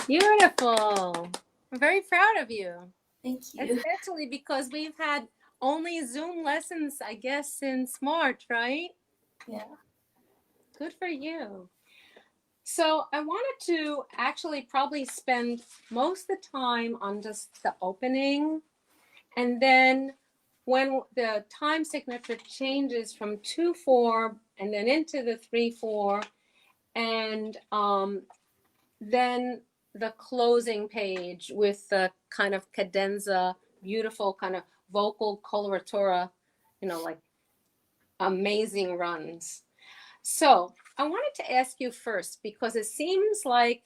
Beautiful. I'm very proud of you. Thank you. Especially because we've had only Zoom lessons, I guess, since March, right? Yeah. Good for you. So I wanted to actually probably spend most of the time on just the opening. And then when the time signature changes from 2/4 and then into the 3/4, and then the closing page with the kind of cadenza, beautiful kind of vocal coloratura, like amazing runs. So I wanted to ask you first, because it seems like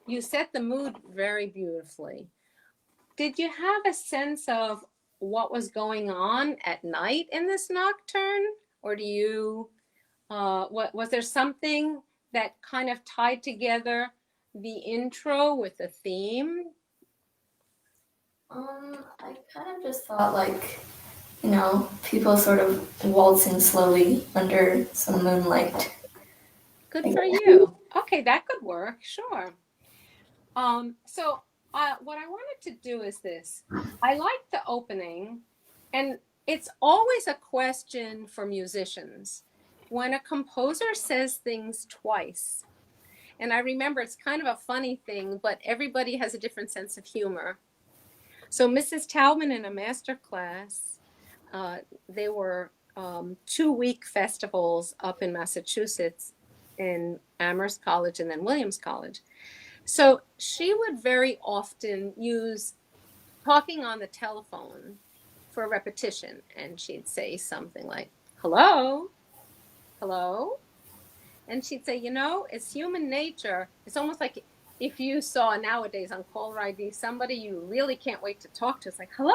you set the mood very beautifully. Did you have a sense of what was going on at night in this nocturne? Or do you what was there something that kind of tied together the intro with the theme? I kind of just thought like, people sort of waltzing slowly under some moonlight. Good for you. Okay, that could work, sure. So what I wanted to do is this. I like the opening, and it's always a question for musicians. When a composer says things twice, and I remember it's kind of a funny thing, but everybody has a different sense of humor. So Mrs. Taubman in a master class, they were 2-week festivals up in Massachusetts in Amherst College and then Williams College. So she would very often use talking on the telephone for a repetition, and she'd say something like, hello, hello. And she'd say, it's human nature. It's almost like if you saw nowadays on caller ID somebody you really can't wait to talk to, it's like, hello.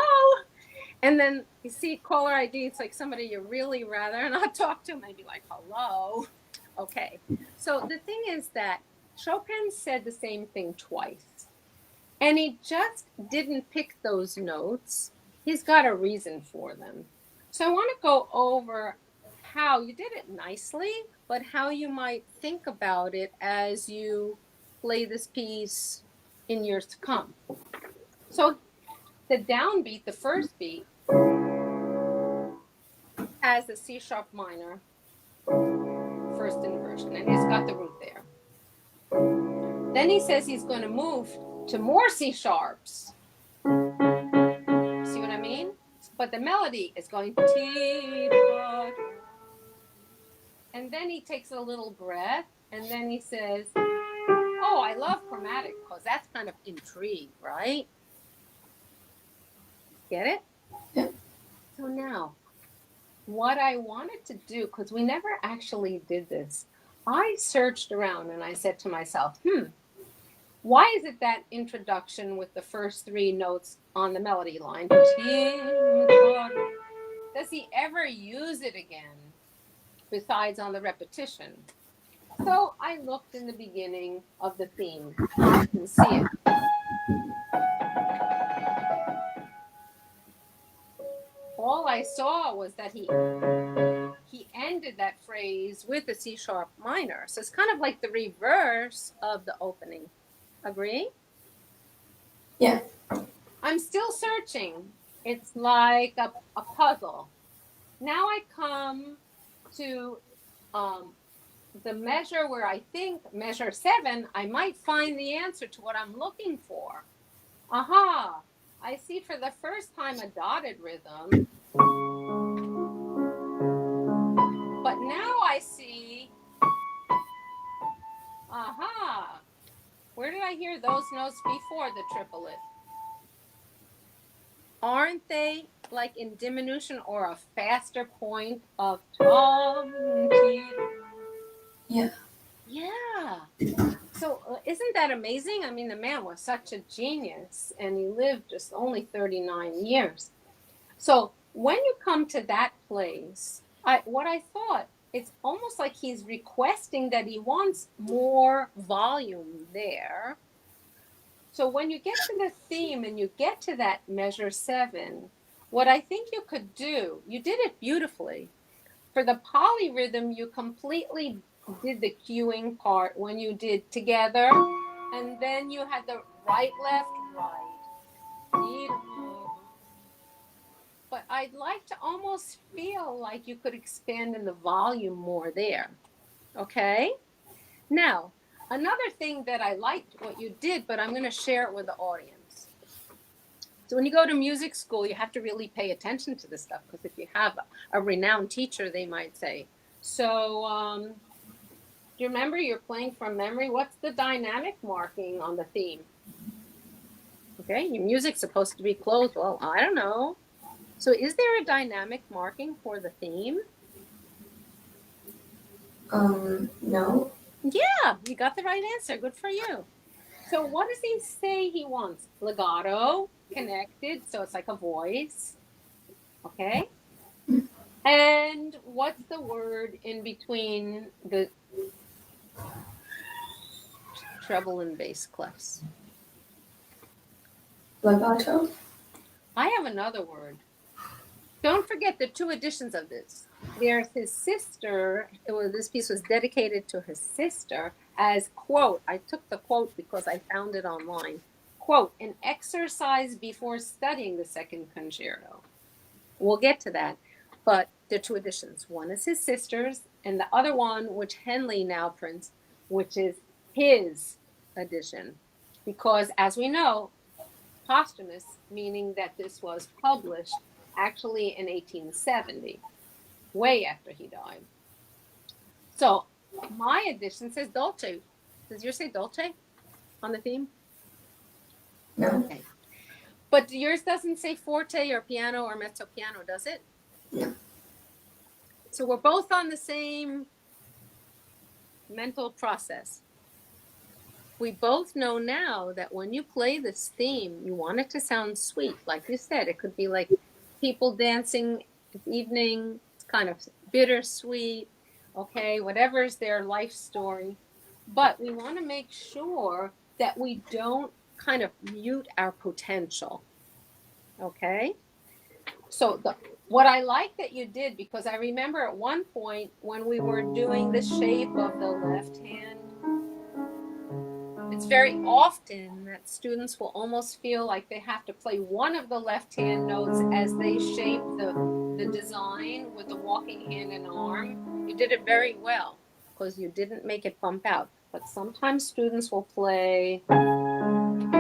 And then you see caller ID, it's like somebody you really rather not talk to, maybe like, hello. Okay. So the thing is that Chopin said the same thing twice. And he just didn't pick those notes. He's got a reason for them. So I want to go over how you did it nicely, but how you might think about it as you play this piece in years to come. So the downbeat, the first beat, has the C sharp minor, first inversion, and he's got the root there. Then he says he's going to move to more C sharps. See what I mean? But the melody is going to, and then he takes a little breath, and then he says, oh, I love chromatic, because that's kind of intrigue, right? Get it? Yeah. So now, what I wanted to do, because we never actually did this, I searched around and I said to myself, why is it that introduction with the first 3 notes on the melody line? Does he ever use it again besides on the repetition? So I looked in the beginning of the theme. You can see it. All I saw was that he ended that phrase with a C sharp minor. So it's kind of like the reverse of the opening. Agree? Yeah. I'm still searching. It's like a puzzle. Now I come to the measure where I think, measure 7, I might find the answer to what I'm looking for. Aha! I see for the first time a dotted rhythm. But now I see, aha! Where did I hear those notes before the triplet? Aren't they like in diminution or a faster point of tom? Yeah. Yeah. So isn't that amazing? I mean, the man was such a genius, and he lived just only 39 years. So when you come to that place, what I thought, it's almost like he's requesting that he wants more volume there. So when you get to the theme and you get to that measure 7, what I think you could do, you did it beautifully. For the polyrhythm, you completely did the cueing part when you did together, and then you had the right, left, right. But I'd like to almost feel like you could expand in the volume more there. Okay? Now, another thing that I liked what you did, but I'm going to share it with the audience. So when you go to music school, you have to really pay attention to this stuff, because if you have a renowned teacher, they might say, so do you remember you're playing from memory? What's the dynamic marking on the theme? Okay, your music's supposed to be closed. Well, I don't know. So is there a dynamic marking for the theme? No. Yeah, you got the right answer. Good for you. So what does he say he wants? Legato, connected, so it's like a voice. Okay? And what's the word in between the treble and bass clefs? Legato? I have another word. Don't forget the two editions of this. There's his sister. This piece was dedicated to his sister as, quote, I took the quote because I found it online, quote, an exercise before studying the second concerto. We'll get to that, but there are two editions. One is his sister's, and the other one, which Henley now prints, which is his edition. Because as we know, posthumous, meaning that this was published actually in 1870, way after he died. So my edition says Dolce. Does yours say Dolce on the theme? No. Okay. But yours doesn't say forte or piano or mezzo piano, does it? No. So we're both on the same mental process. We both know now that when you play this theme, you want it to sound sweet. Like you said, it could be like people dancing at evening. It's kind of bittersweet, okay, whatever's their life story. But we want to make sure that we don't kind of mute our potential, okay? So what I like that you did, because I remember at one point when we were doing the shape of the left hand, it's very often that students will almost feel like they have to play one of the left hand notes as they shape the design with the walking hand and arm. You did it very well because you didn't make it bump out. But sometimes students will play and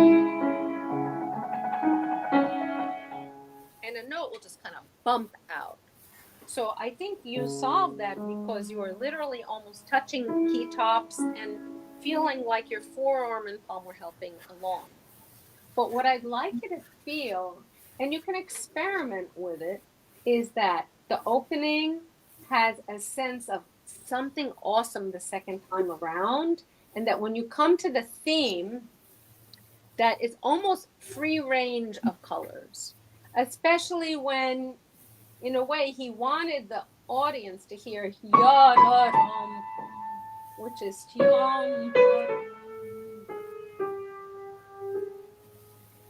a note will just kind of bump out. So I think you solved that because you were literally almost touching key tops and feeling like your forearm and palm were helping along. But what I'd like you to feel, and you can experiment with it, is that the opening has a sense of something awesome the second time around, and that when you come to the theme, that is almost free range of colors, especially when, in a way, he wanted the audience to hear ya-da-dum, which is yum.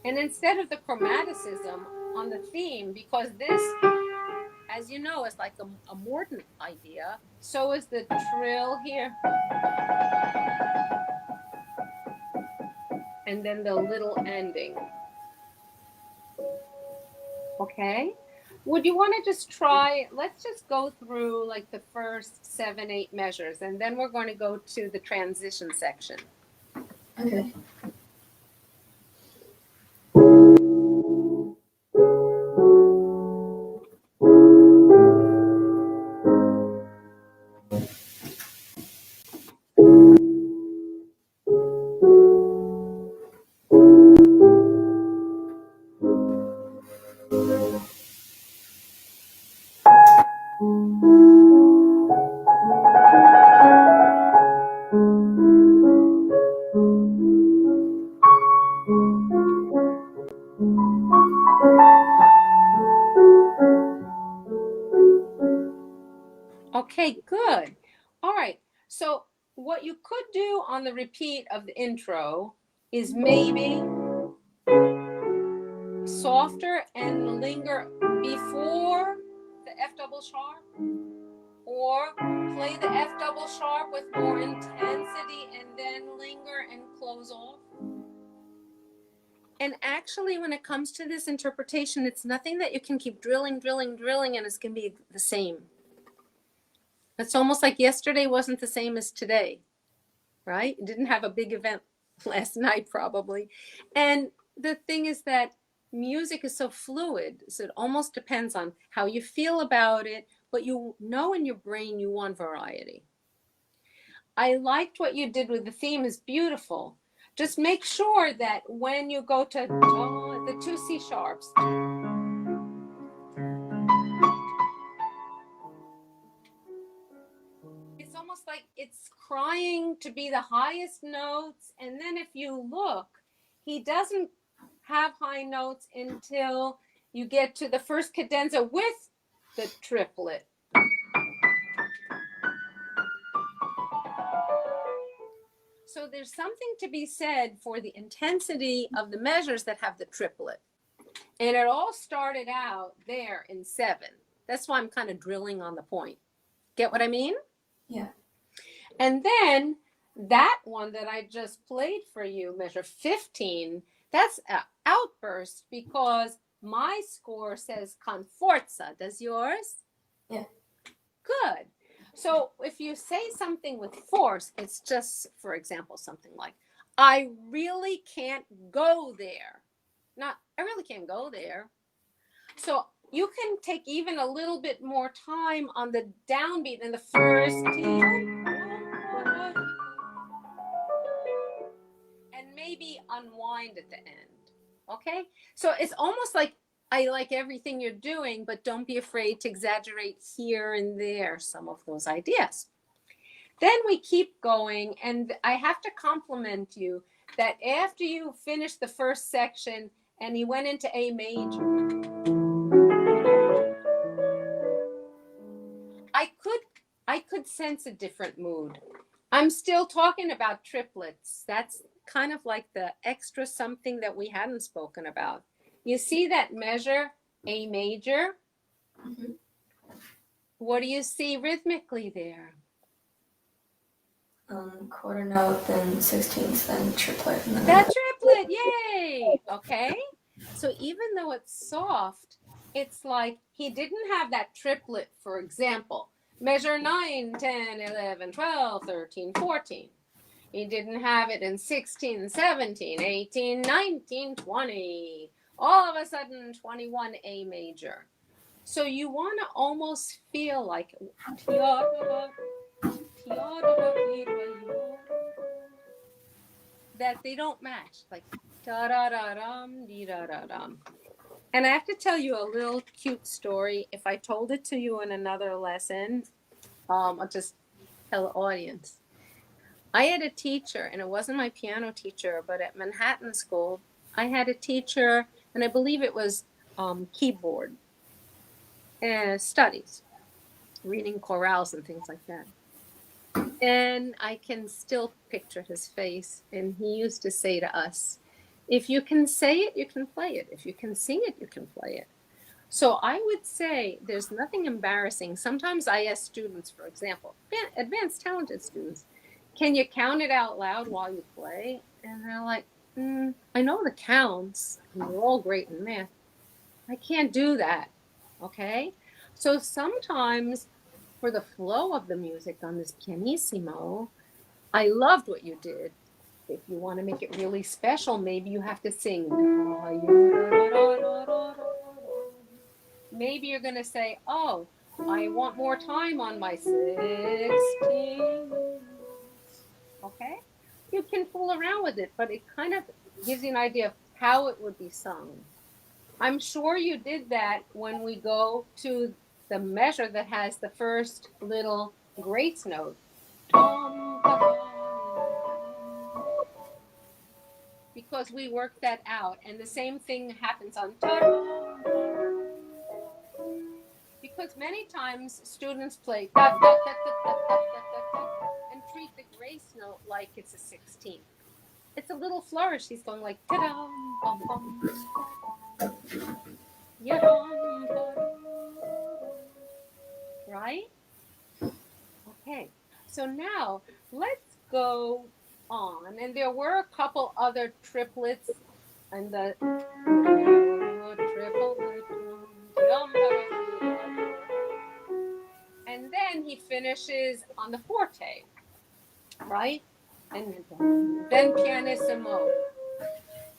And instead of the chromaticism on the theme, because this, as you know, is like a mordant idea, so is the trill here. And then the little ending. Okay? Would you want to just try, let's just go through like the first 7, 8 measures, and then we're going to go to the transition section. Okay. Okay, good. All right. So what you could do on the repeat of the intro is maybe softer and linger before the F double sharp, or play the F double sharp with more intensity and then linger and close off. And actually, when it comes to this interpretation, it's nothing that you can keep drilling, and it's going to be the same. It's almost like yesterday wasn't the same as today, right? You didn't have a big event last night, probably. And the thing is that music is so fluid, so it almost depends on how you feel about it, but you know in your brain you want variety. I liked what you did with the theme, is beautiful. Just make sure that when you go to the 2 C sharps, it's almost like it's crying to be the highest notes. And then if you look, he doesn't have high notes until you get to the first cadenza with the triplet. So there's something to be said for the intensity of the measures that have the triplet. And it all started out there in 7. That's why I'm kind of drilling on the point. Get what I mean? Yeah. And then that one that I just played for you, measure 15, that's an outburst because my score says con forza. Does yours? Yeah. Good. So if you say something with force, it's just, for example, something like, I really can't go there. Not, I really can't go there. So you can take even a little bit more time on the downbeat in the first key. And maybe unwind at the end. Okay? So it's almost like I like everything you're doing, but don't be afraid to exaggerate here and there some of those ideas. Then we keep going, and I have to compliment you that after you finished the first section and he went into A major, I could sense a different mood. I'm still talking about triplets. That's kind of like the extra something that we hadn't spoken about. You see that measure, A major? Mm-hmm. What do you see rhythmically there? Quarter note, then 16th, then triplet. And then That triplet, yay! Okay. So even though it's soft, it's like he didn't have that triplet, for example. Measure 9, 10, 11, 12, 13, 14. He didn't have it in 16, 17, 18, 19, 20. All of a sudden, 21 A major. So you want to almost feel like that they don't match, like da da da dum, dee da da dum. And I have to tell you a little cute story. If I told it to you in another lesson, I'll just tell the audience. I had a teacher, and it wasn't my piano teacher, but at Manhattan School, I had a teacher, and I believe it was keyboard and studies, reading chorales and things like that. And I can still picture his face, and he used to say to us, if you can say it, you can play it. If you can sing it, you can play it. So I would say there's nothing embarrassing. Sometimes I ask students, for example, advanced talented students, can you count it out loud while you play? And they're like, I know the counts, and we're all great in math. I can't do that, okay? So sometimes for the flow of the music on this pianissimo, I loved what you did. If you want to make it really special, maybe you have to sing. Maybe you're going to say, oh, I want more time on my 16. Okay? You can fool around with it, but it kind of gives you an idea of how it would be sung. I'm sure you did that when we go to the measure that has the first little grace note. Because we worked that out. And the same thing happens on because many times students play and treat the grace note like it's a 16th. It's a little flourish. He's going like ta-dum, bum, bum, ya-dum, right? Okay. So now let's go on. And there were a couple other triplets and the and then he finishes on the forte, right? And then pianissimo.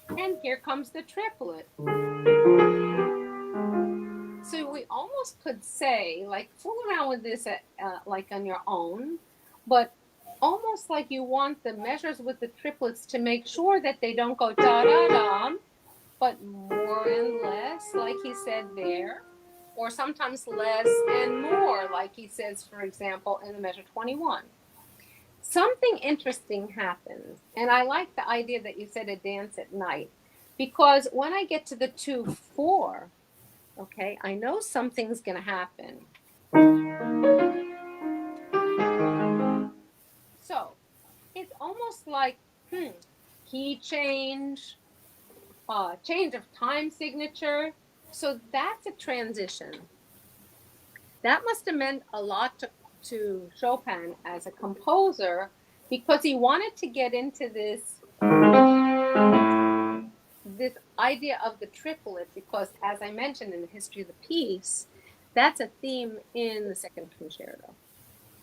And here comes the triplet. So we almost could say, like, fool around with this like on your own, but almost like you want the measures with the triplets to make sure that they don't go da-da-da, but more and less, like he said there, or sometimes less and more, like he says, for example, in the measure 21. Something interesting happens, and I like the idea that you said a dance at night, because when I get to the 2-4, Okay, I know something's going to happen. So it's almost like key change, change of time signature. So that's a transition. That must have meant a lot to Chopin as a composer, because he wanted to get into this idea of the triplet, because as I mentioned in the history of the piece, that's a theme in the second concerto.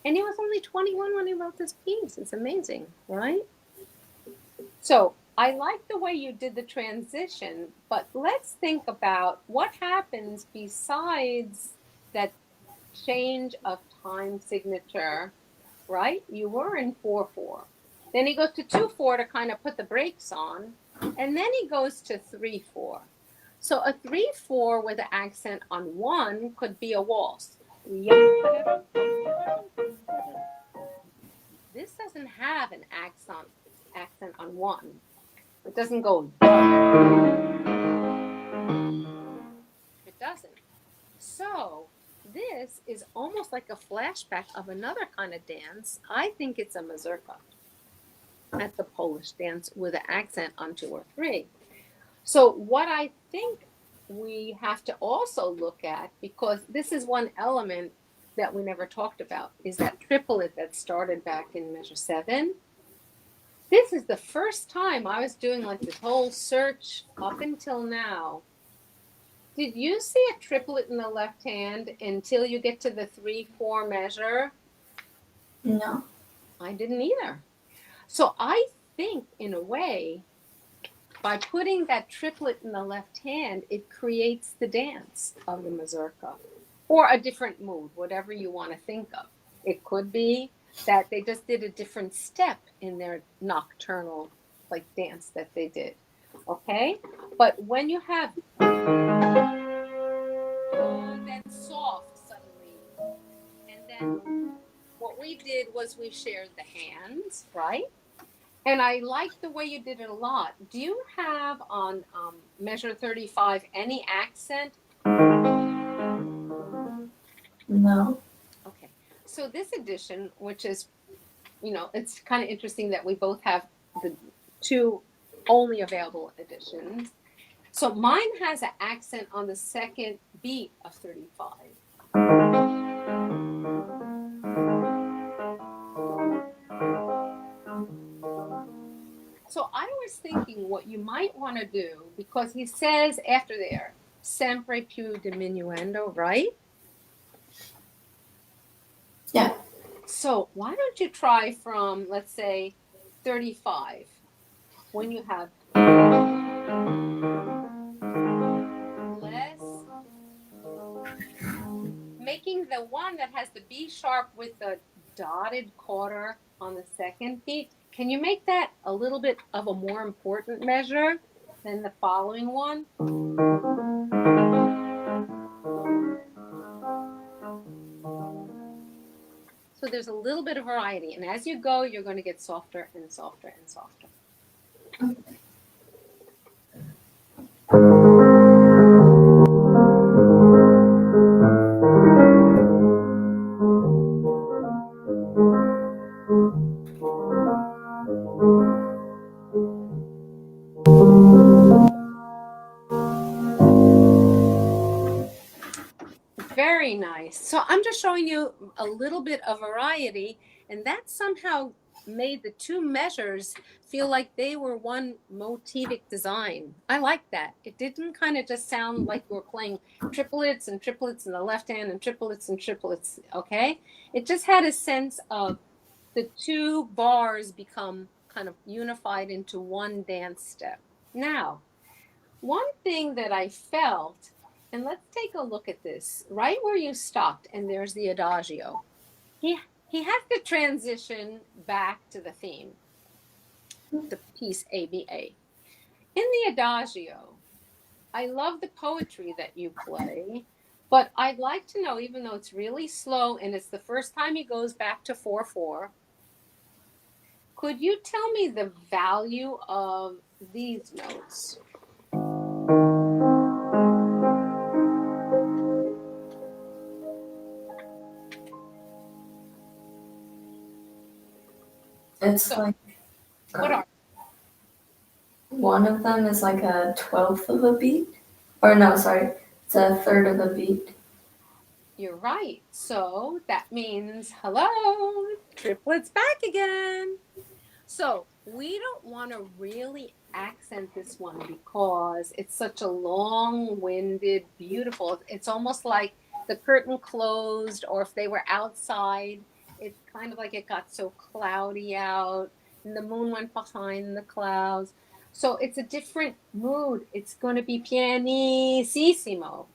And he was only 21 when he wrote this piece. It's amazing, right? So I like the way you did the transition, but let's think about what happens besides that change of time signature, right? You were in 4/4. Then he goes to 2/4 to kind of put the brakes on, and then he goes to 3/4. So a 3/4 with an accent on 1 could be a waltz. This doesn't have an accent on 1. It doesn't go. It doesn't. So this is almost like a flashback of another kind of dance. I think it's a mazurka. That's a Polish dance with an accent on 2 or 3. So what I think we have to also look at, because this is one element that we never talked about, is that triplet that started back in measure 7. This is the first time I was doing like this whole search up until now. Did you see a triplet in the left hand until you get to the 3/4 measure? No. I didn't either. So I think, in a way, by putting that triplet in the left hand, it creates the dance of the mazurka, or a different mood, whatever you want to think of. It could be that they just did a different step in their nocturnal like dance that they did. Okay? But when you have then soft suddenly, and then what we did was we shared the hands, right? And I like the way you did it a lot. Do you have on measure 35 any accent? No. Okay. So this edition, which is, it's kind of interesting that we both have the 2 only available editions. So mine has an accent on the second beat of 35. So I was thinking what you might want to do, because he says after there, sempre più diminuendo, right? Yeah. So why don't you try from, let's say, 35, when you have less, making the one that has the B sharp with the dotted quarter on the second beat. Can you make that a little bit of a more important measure than the following one? So there's a little bit of variety, and as you go, you're going to get softer and softer and softer. Very nice. So I'm just showing you a little bit of variety, and that somehow made the 2 measures feel like they were one motivic design. I like that. It didn't kind of just sound like we're playing triplets and triplets in the left hand and triplets, okay? It just had a sense of the 2 bars become kind of unified into one dance step. Now, one thing that I felt, and let's take a look at this, right where you stopped, and there's the adagio. He has to transition back to the theme, the piece ABA. In the adagio, I love the poetry that you play, but I'd like to know, even though it's really slow and it's the first time he goes back to 4/4, could you tell me the value of these notes? It's So like what um, are one of them is like a 12th of a beat. Or no, sorry, it's a third of a beat. You're right. So that means, hello, triplets back again. So we don't want to really accent this one because it's such a long-winded, beautiful. It's almost like the curtain closed, or if they were outside, it's kind of like it got so cloudy out and the moon went behind the clouds. So it's a different mood. It's going to be pianissimo.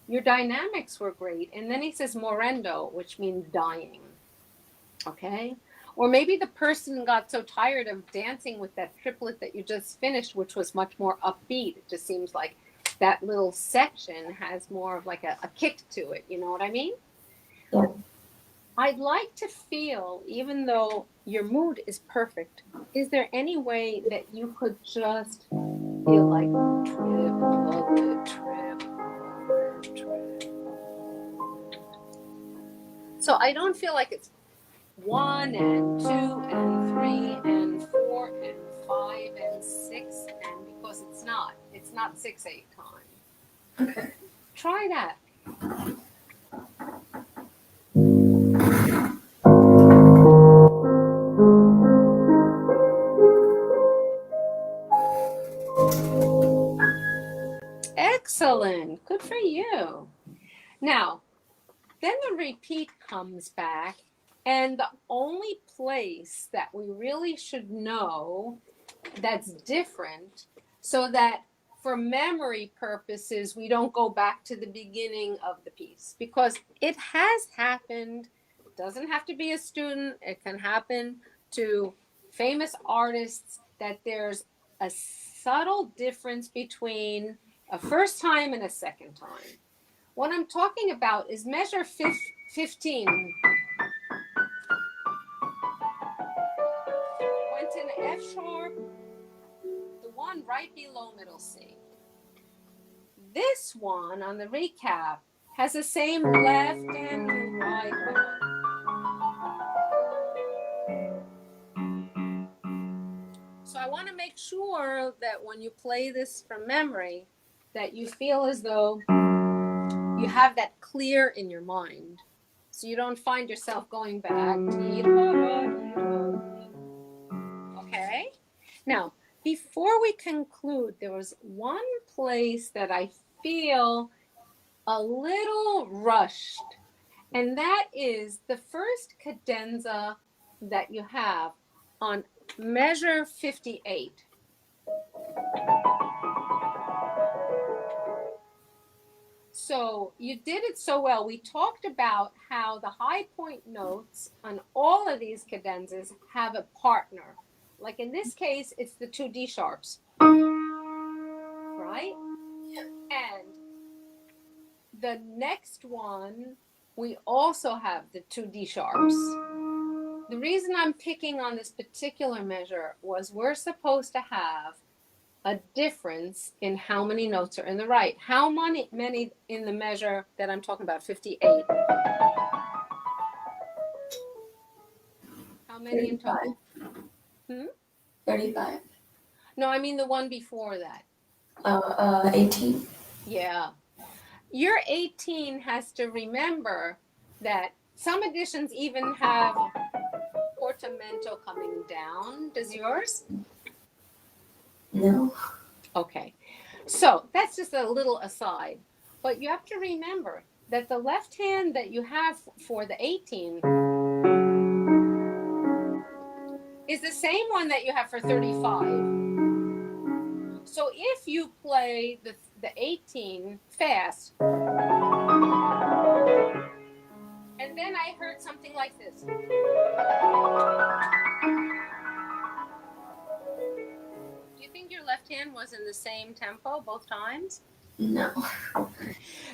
Your dynamics were great. And then he says morendo, which means dying. Okay. Or maybe the person got so tired of dancing with that triplet that you just finished, which was much more upbeat. It just seems like that little section has more of like a kick to it. You know what I mean? Yeah. I'd like to feel, even though your mood is perfect, is there any way that you could just feel like triplet, triplet, triplet? So I don't feel like it's 1 and 2 and 3 and 4 and 5 and 6, and because it's not 6/8 time. Okay. Try that. Excellent. Good for you. Now, then the repeat comes back, and the only place that we really should know that's different, so that for memory purposes we don't go back to the beginning of the piece, because it has happened. It doesn't have to be a student, it can happen to famous artists, that there's a subtle difference between a first time and a second time. What I'm talking about is measure 15 went to an F sharp, the one right below middle C. This one on the recap has the same left and right button. So I want to make sure that when you play this from memory, that you feel as though you have that clear in your mind. So you don't find yourself going back. Okay? Now, before we conclude, there was one place that I feel a little rushed, and that is the first cadenza that you have on measure 58. So you did it so well. We talked about how the high point notes on all of these cadenzas have a partner. Like in this case, it's the two D sharps, right? And the next one, we also have the two D sharps. The reason I'm picking on this particular measure was we're supposed to have a difference in how many notes are in the right. How many in the measure that I'm talking about, 58? How many in 35. total? 35. No, I mean the one before that. 18. Yeah. Your 18 has to remember that some editions even have portamento coming down. Does yours? No. Okay. So that's just a little aside. But you have to remember that the left hand that you have for the 18 is the same one that you have for 35. So if you play the 18 fast, and then I heard something like this. Do you think your left hand was in the same tempo both times? No.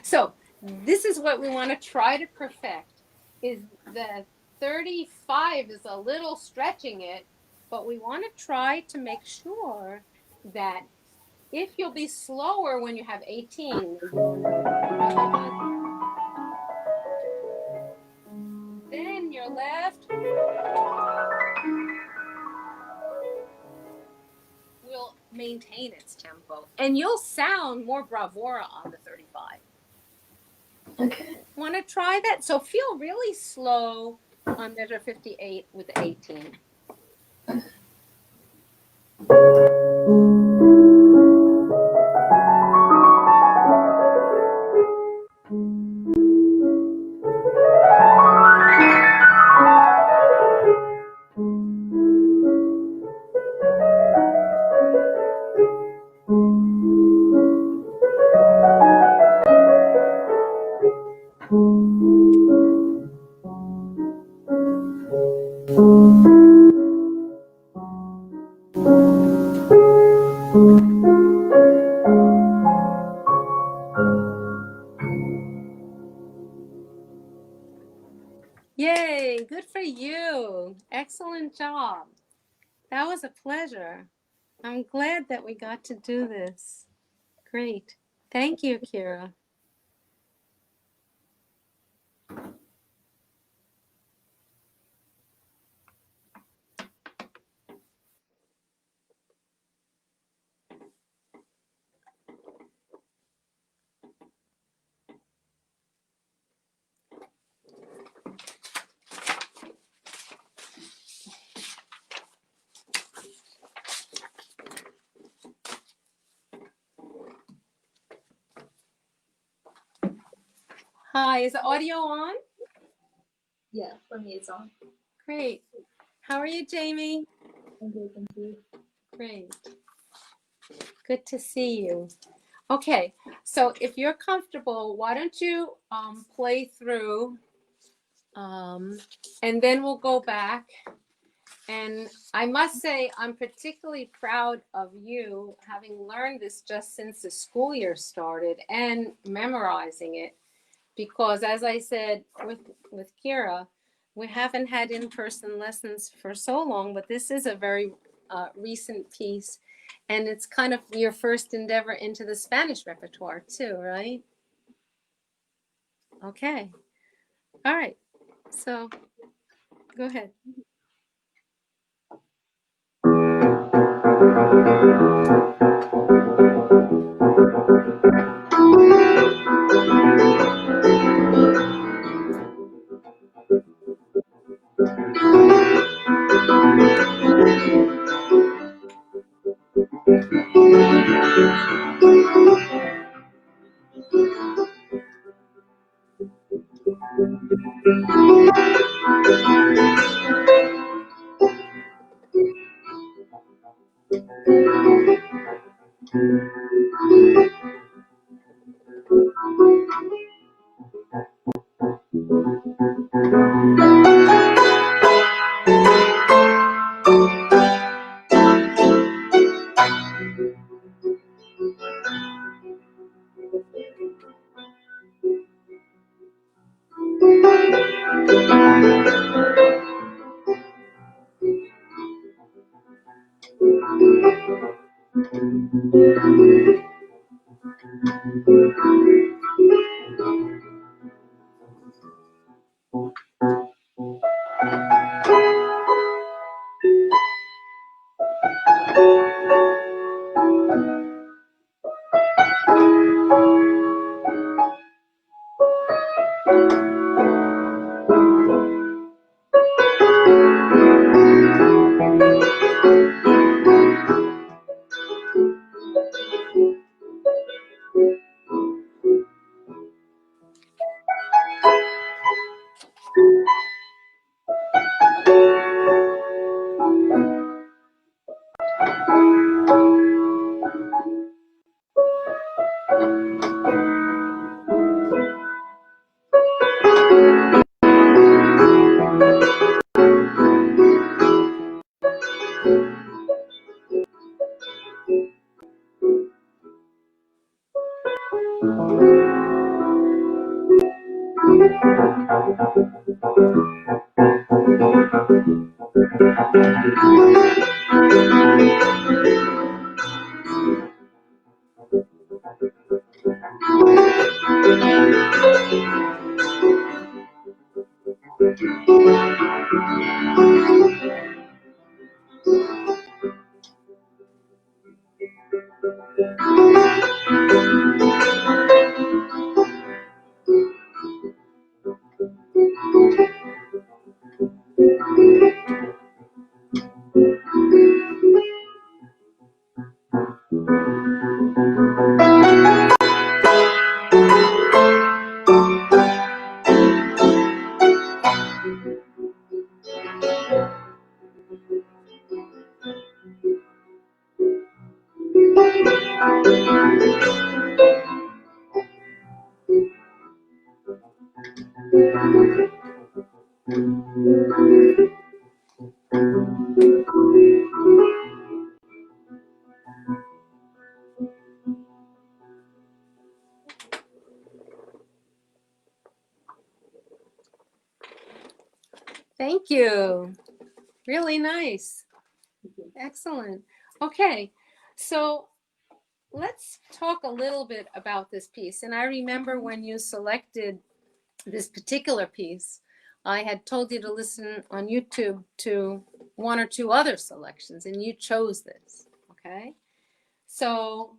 So this is what we want to try to perfect, is the 35 is a little stretching it, but we want to try to make sure that if you'll be slower when you have 18, then your left maintain its tempo. And you'll sound more bravura on the 35. Okay. Want to try that? So feel really slow on measure 58 with 18. Yay, good for you. Excellent job. That was a pleasure. I'm glad that we got to do this. Great. Thank you, Kira. Hi, is the audio on? Yeah, for me it's on. Great. How are you, Jamie? I'm good, thank you. Great. Good to see you. Okay, so if you're comfortable, why don't you play through and then we'll go back. And I must say, I'm particularly proud of you having learned this just since the school year started and memorizing it. Because as I said with Kira, we haven't had in-person lessons for so long, but this is a very recent piece. And it's kind of your first endeavor into the Spanish repertoire too, right? Okay. All right. So go ahead. Thank you. Really nice. Excellent. Okay, so let's talk a little bit about this piece. And I remember when you selected this particular piece, I had told you to listen on YouTube to one or two other selections, and you chose this. Okay, so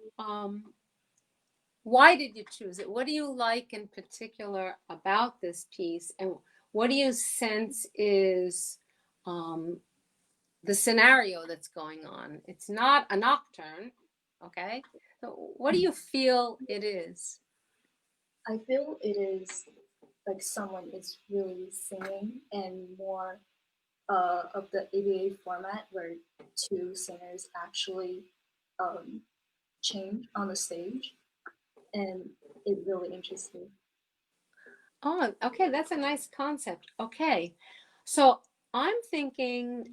why did you choose it? What do you like in particular about this piece, and what do you sense is the scenario that's going on? It's not a nocturne, okay? So what do you feel it is? I feel it is like someone is really singing and more of the ABA format where two singers actually change on the stage, and it really interests me. Oh, okay, that's a nice concept. Okay, so I'm thinking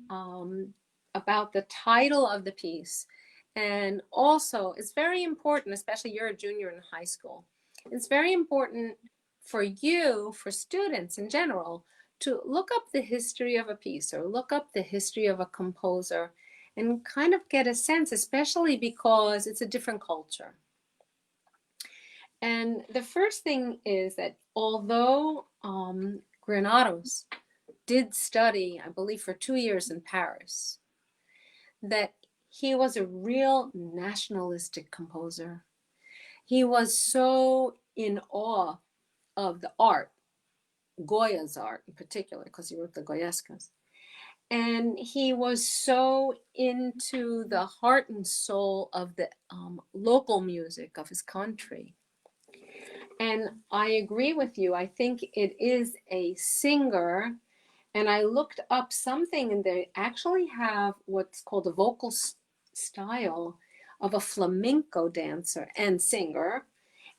about the title of the piece. And also, it's very important, especially you're a junior in high school, it's very important for you, for students in general, to look up the history of a piece or look up the history of a composer and kind of get a sense, especially because it's a different culture. And the first thing is that although Granados did study, I believe, for 2 years in Paris, that he was a real nationalistic composer. He was so in awe of the art, Goya's art in particular, because he wrote the Goyescas. And he was so into the heart and soul of the local music of his country. And I agree with you. I think it is a singer. And I looked up something, and they actually have what's called a vocal style of a flamenco dancer and singer.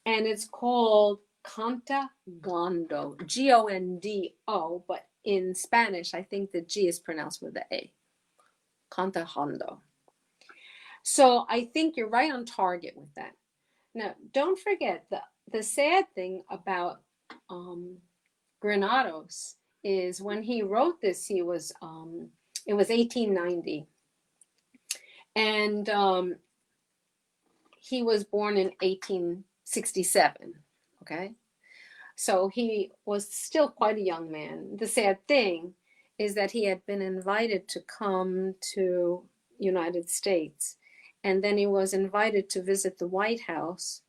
And it's called canta gondo, Gondo. But in Spanish, I think the G is pronounced with the A. Canta gondo. So I think you're right on target with that. Now, don't forget the sad thing about Granados is when he wrote this, he was it was 1890, and he was born in 1867. Okay, so he was still quite a young man. The sad thing is that he had been invited to come to United States, and then he was invited to visit the White House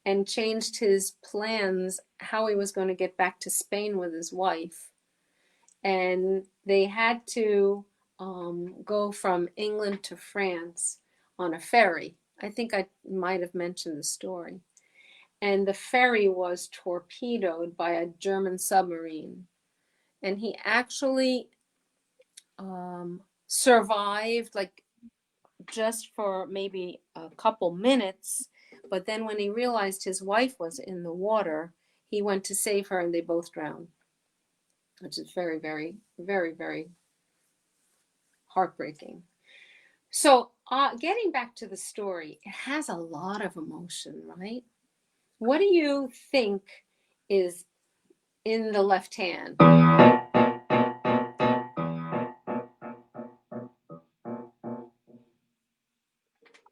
and changed his plans how he was going to get back to Spain with his wife. And they had to go from England to France on a ferry. I think I might have mentioned the story. And the ferry was torpedoed by a German submarine. And he actually survived, like just for maybe a couple minutes. But then when he realized his wife was in the water, he went to save her, and they both drowned, which is very, very, very, very heartbreaking. So getting back to the story, it has a lot of emotion, right? What do you think is in the left hand?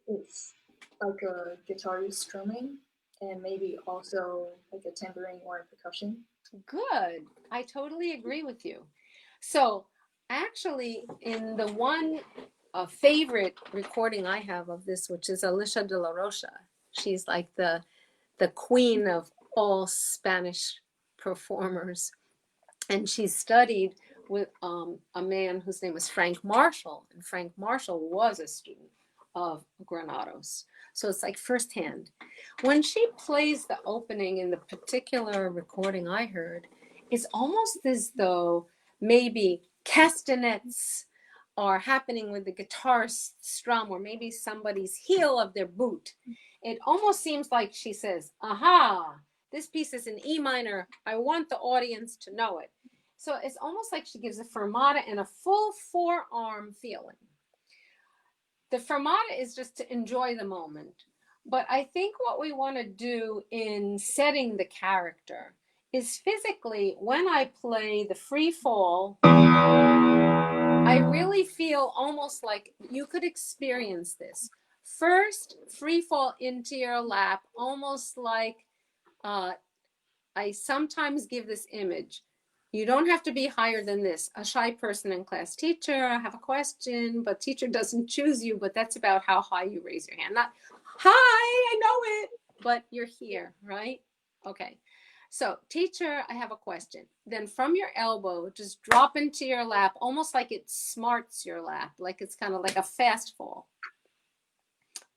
It's like a guitar strumming, and maybe also like a tambourine or a percussion. Good. I totally agree with you. So actually, in the one favorite recording I have of this, which is Alicia de la Rocha, she's like the queen of all Spanish performers. And she studied with a man whose name was Frank Marshall. And Frank Marshall was a student of Granados. So it's like firsthand. When she plays the opening in the particular recording I heard, it's almost as though maybe castanets are happening with the guitar strum, or maybe somebody's heel of their boot. It almost seems like she says, aha, this piece is in E minor. I want the audience to know it. So it's almost like she gives a fermata and a full forearm feeling. The fermata is just to enjoy the moment. But I think what we want to do in setting the character is physically, when I play the free fall, I really feel almost like you could experience this. First, free fall into your lap, almost like I sometimes give this image. You don't have to be higher than this. A shy person in class, teacher, I have a question, but teacher doesn't choose you, but that's about how high you raise your hand. Not, hi, I know it, but you're here, right? Okay. So teacher, I have a question. Then from your elbow, just drop into your lap, almost like it smarts your lap, like it's kind of like a fast fall.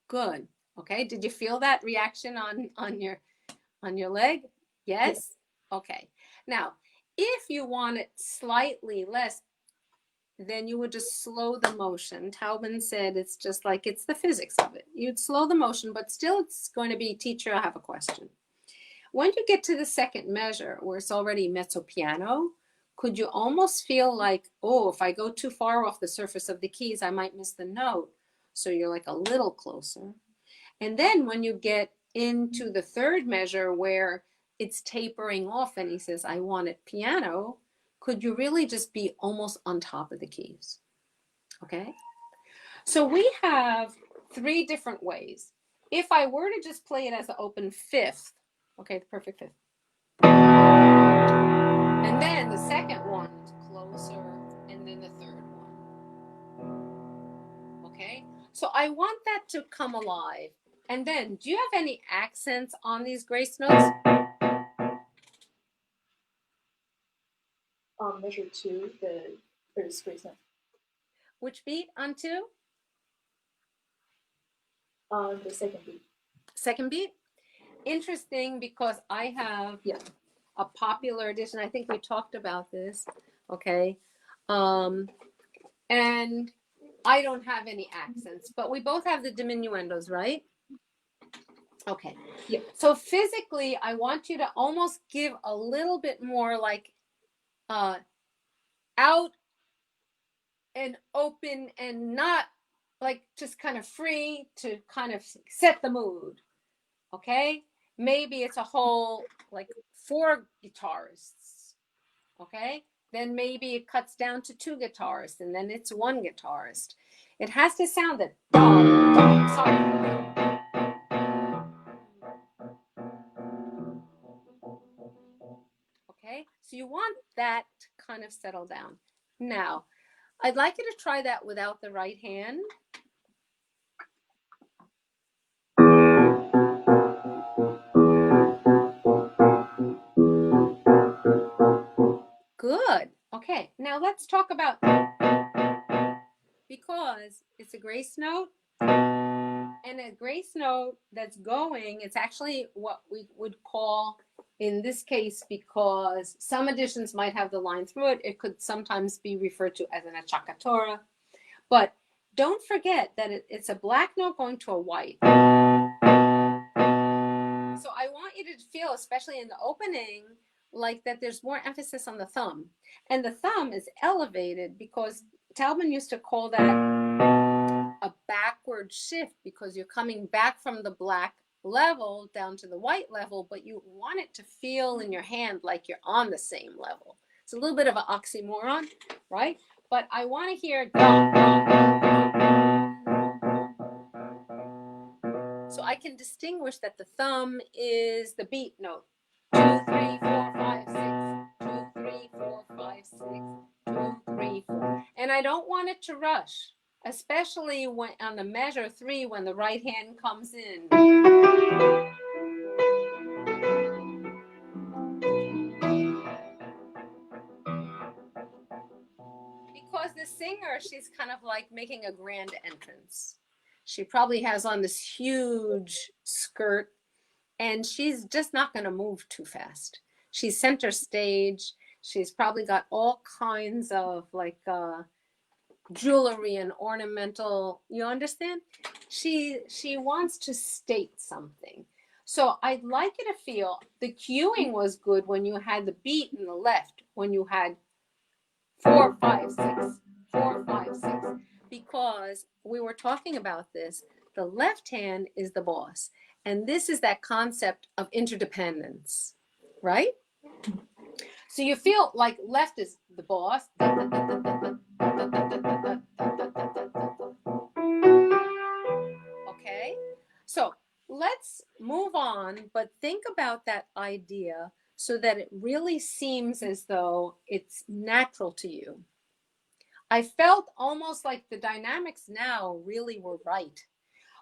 Good. Okay. Did you feel that reaction on your leg? Yes? Okay. Now, if you want it slightly less, then you would just slow the motion. Taubman said it's just like, it's the physics of it. You'd slow the motion, but still it's going to be, teacher, I have a question. When you get to the second measure, where it's already mezzo piano, could you almost feel like, oh, if I go too far off the surface of the keys, I might miss the note. So you're like a little closer. And then when you get into the third measure where it's tapering off and he says, I want it piano, could you really just be almost on top of the keys? Okay. So we have 3 different ways. If I were to just play it as an open fifth, okay, the perfect fifth. And then the second one is closer, and then the third one. Okay. So I want that to come alive. And then, do you have any accents on these grace notes? Measure 2, the first grace note. Which beat on 2? The second beat. Second beat? Interesting, because I have a popular edition. I think we talked about this. Okay. And I don't have any accents, but we both have the diminuendos, right? Okay. Yeah. So physically, I want you to almost give a little bit more like out and open and not like just kind of free to kind of set the mood. Okay. Maybe it's a whole like 4 guitarists. Okay. Then maybe it cuts down to 2 guitarists and then it's 1 guitarist. It has to sound that sorry. Okay, so you want that to kind of settle down. Now, I'd like you to try that without the right hand. Good. Okay, now let's talk about, because it's a grace note, and a grace note that's going, it's actually what we would call, in this case, because some editions might have the line through it, it could sometimes be referred to as an acciaccatura. But don't forget that it's a black note going to a white. So I want you to feel, especially in the opening, like that there's more emphasis on the thumb. And the thumb is elevated because Taubman used to call that a backward shift, because you're coming back from the black level down to the white level, but you want it to feel in your hand like you're on the same level. It's a little bit of an oxymoron, right? But I want to hear so I can distinguish that the thumb is the beat note. 2, 3, 4, 5, 6. 2, 3, 4, 5, 6. 2, 3, 4. And I don't want it to rush, especially when on the measure 3 when the right hand comes in. Because the singer, she's kind of like making a grand entrance. She probably has on this huge skirt, and she's just not going to move too fast. She's center stage. She's probably got all kinds of like jewelry and ornamental, you understand? She wants to state something. So I'd like you to feel the cueing was good when you had the beat in the left, when you had 4, 5, 6, 4, 5, 6, because we were talking about this. The left hand is the boss, and this is that concept of interdependence, right? So you feel like left is the boss. Okay, so let's move on, but think about that idea so that it really seems as though it's natural to you. I felt almost like the dynamics now really were right,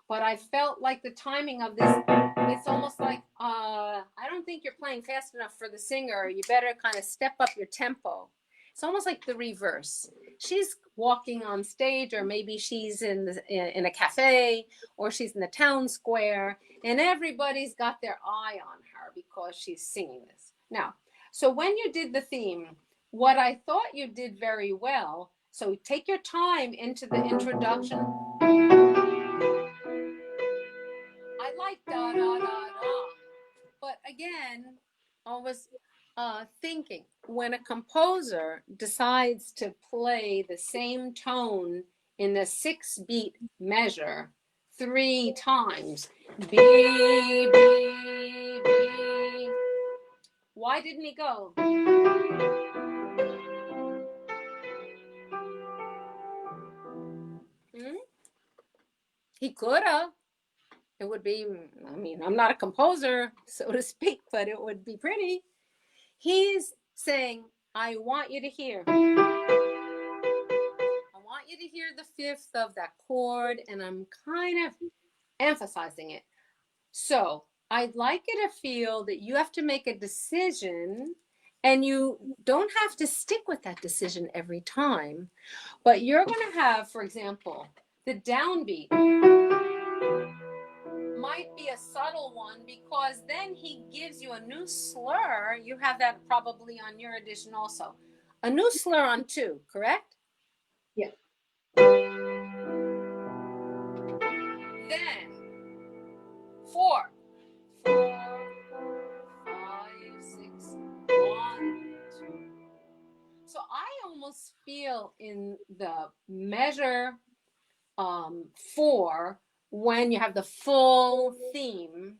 but I felt like the timing of this, it's almost like, I don't think you're playing fast enough for the singer. You better kind of step up your tempo. It's almost like the reverse. She's walking on stage, or maybe she's in a cafe, or she's in the town square, and everybody's got their eye on her because she's singing this. Now, so when you did the theme, what I thought you did very well, so take your time into the introduction. I like da da da da, but again, I was thinking, when a composer decides to play the same tone in a 6-beat measure 3 times, B, B, B, why didn't he go? He could have. It would be, I mean, I'm not a composer, so to speak, but it would be pretty. He's saying, I want you to hear. I want you to hear the 5th of that chord, and I'm kind of emphasizing it. So I'd like you to feel that you have to make a decision, and you don't have to stick with that decision every time, but you're going to have, for example, the downbeat might be a subtle one, because then he gives you a new slur. You have that probably on your edition also. A new slur on 2, correct? Yeah. Then 4, 4, 5, 6, 1, 2. So I almost feel in the measure 4, when you have the full theme,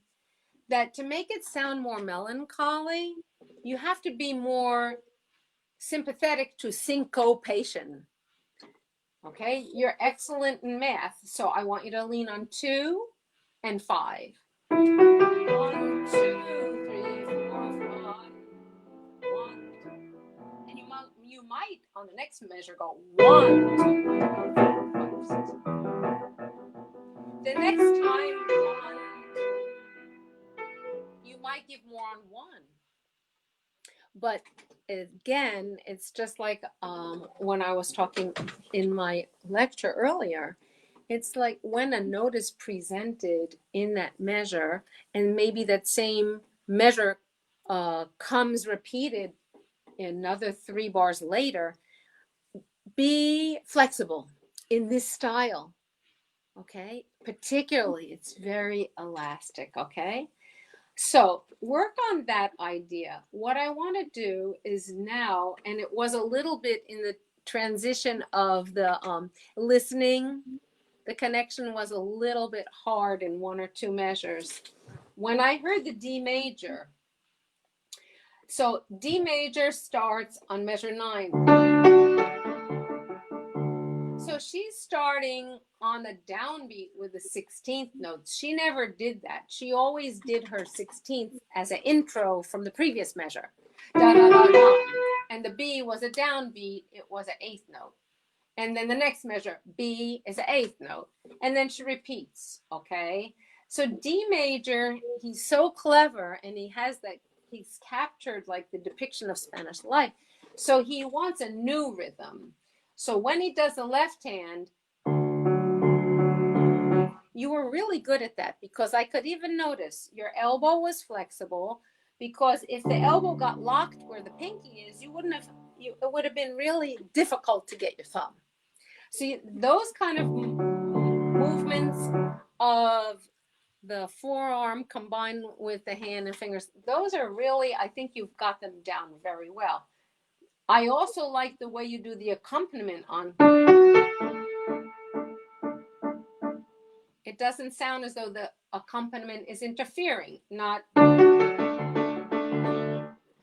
that to make it sound more melancholy, you have to be more sympathetic to syncopation. Okay, you're excellent in math, so I want you to lean on 2 and 5. 1, 2, 3, 4, 5. 1, 2. And you might on the next measure go 1, 2, 3, 4, 5, 6. The next time, 1, 2. You might give more on 1. But again, it's just like when I was talking in my lecture earlier, it's like when a note is presented in that measure, and maybe that same measure comes repeated another 3 bars later, be flexible in this style, okay? Particularly, it's very elastic, okay? So work on that idea. What I want to do is now, and it was a little bit in the transition of the listening, the connection was a little bit hard in 1 or 2 measures. When I heard the D major, so D major starts on measure 9. So she's starting on the downbeat with the 16th notes. She never did that. She always did her 16th as an intro from the previous measure. Da, da, da, da. And the B was a downbeat. It was an 8th note. And then the next measure, B is an 8th note. And then she repeats, okay? So D major, he's so clever, and he has that, he's captured like the depiction of Spanish life. So he wants a new rhythm. So when he does the left hand, you were really good at that, because I could even notice your elbow was flexible, because if the elbow got locked where the pinky is, it would have been really difficult to get your thumb. So those kind of movements of the forearm combined with the hand and fingers. Those are really, I think you've got them down very well. I also like the way you do the accompaniment on. It doesn't sound as though the accompaniment is interfering, not.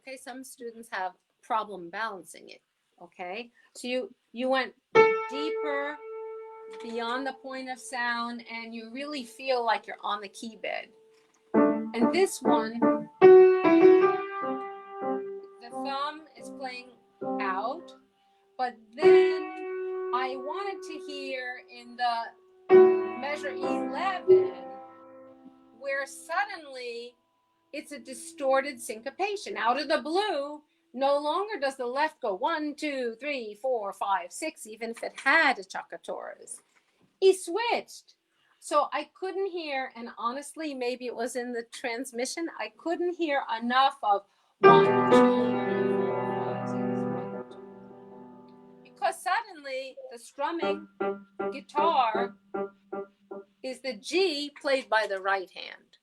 Okay, some students have problem balancing it. Okay, so you went deeper beyond the point of sound, and you really feel like you're on the key bed. And this one, the thumb is playing out, but then I wanted to hear in the measure 11 where suddenly it's a distorted syncopation. Out of the blue, no longer does the left go 1, 2, 3, 4, 5, 6, even if it had a chacatoras. He switched. So I couldn't hear, and honestly, maybe it was in the transmission, I couldn't hear enough of 1, 2, 3, 4, 5, 6, 1, 2. Because suddenly the strumming guitar is the G played by the right hand,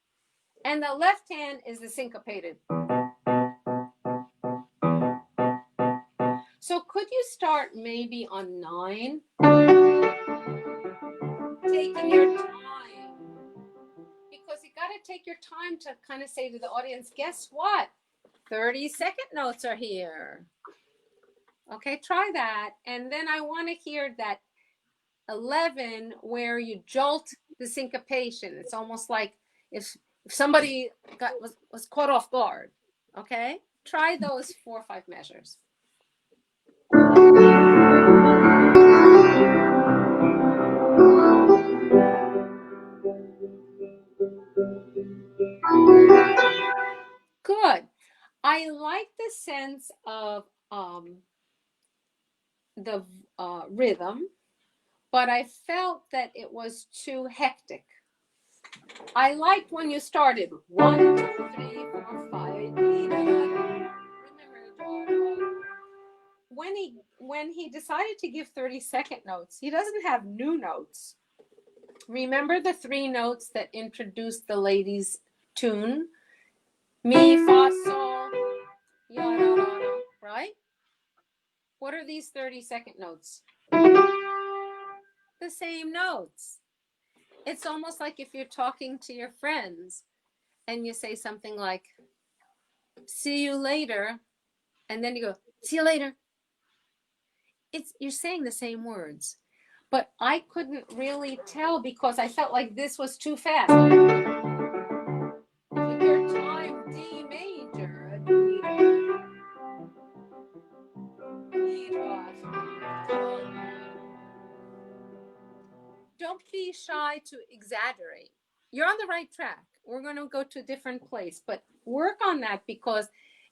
and the left hand is the syncopated. So could you start maybe on 9? Taking your time, because you got to take your time to kind of say to the audience, guess what? 30-second notes are here. Okay, try that. And then I want to hear that 11 where you jolt the syncopation. It's almost like if somebody was caught off guard. Okay, try those 4 or 5 measures. Good. I like the sense of the rhythm, but I felt that it was too hectic. I liked when you started 1, 2, 3, 4, 5. When he decided to give 30-second notes, he doesn't have new notes. Remember the 3 notes that introduced the ladies' tune? Mi, fa, sol, ya, ra, ra, ra, right? What are these 30-second notes? The same notes. It's almost like if you're talking to your friends and you say something like, see you later, and then you go, see you later. You're saying the same words, but I couldn't really tell because I felt like this was too fast. Take your time, D major. Don't be shy to exaggerate. You're on the right track. We're going to go to a different place, but work on that because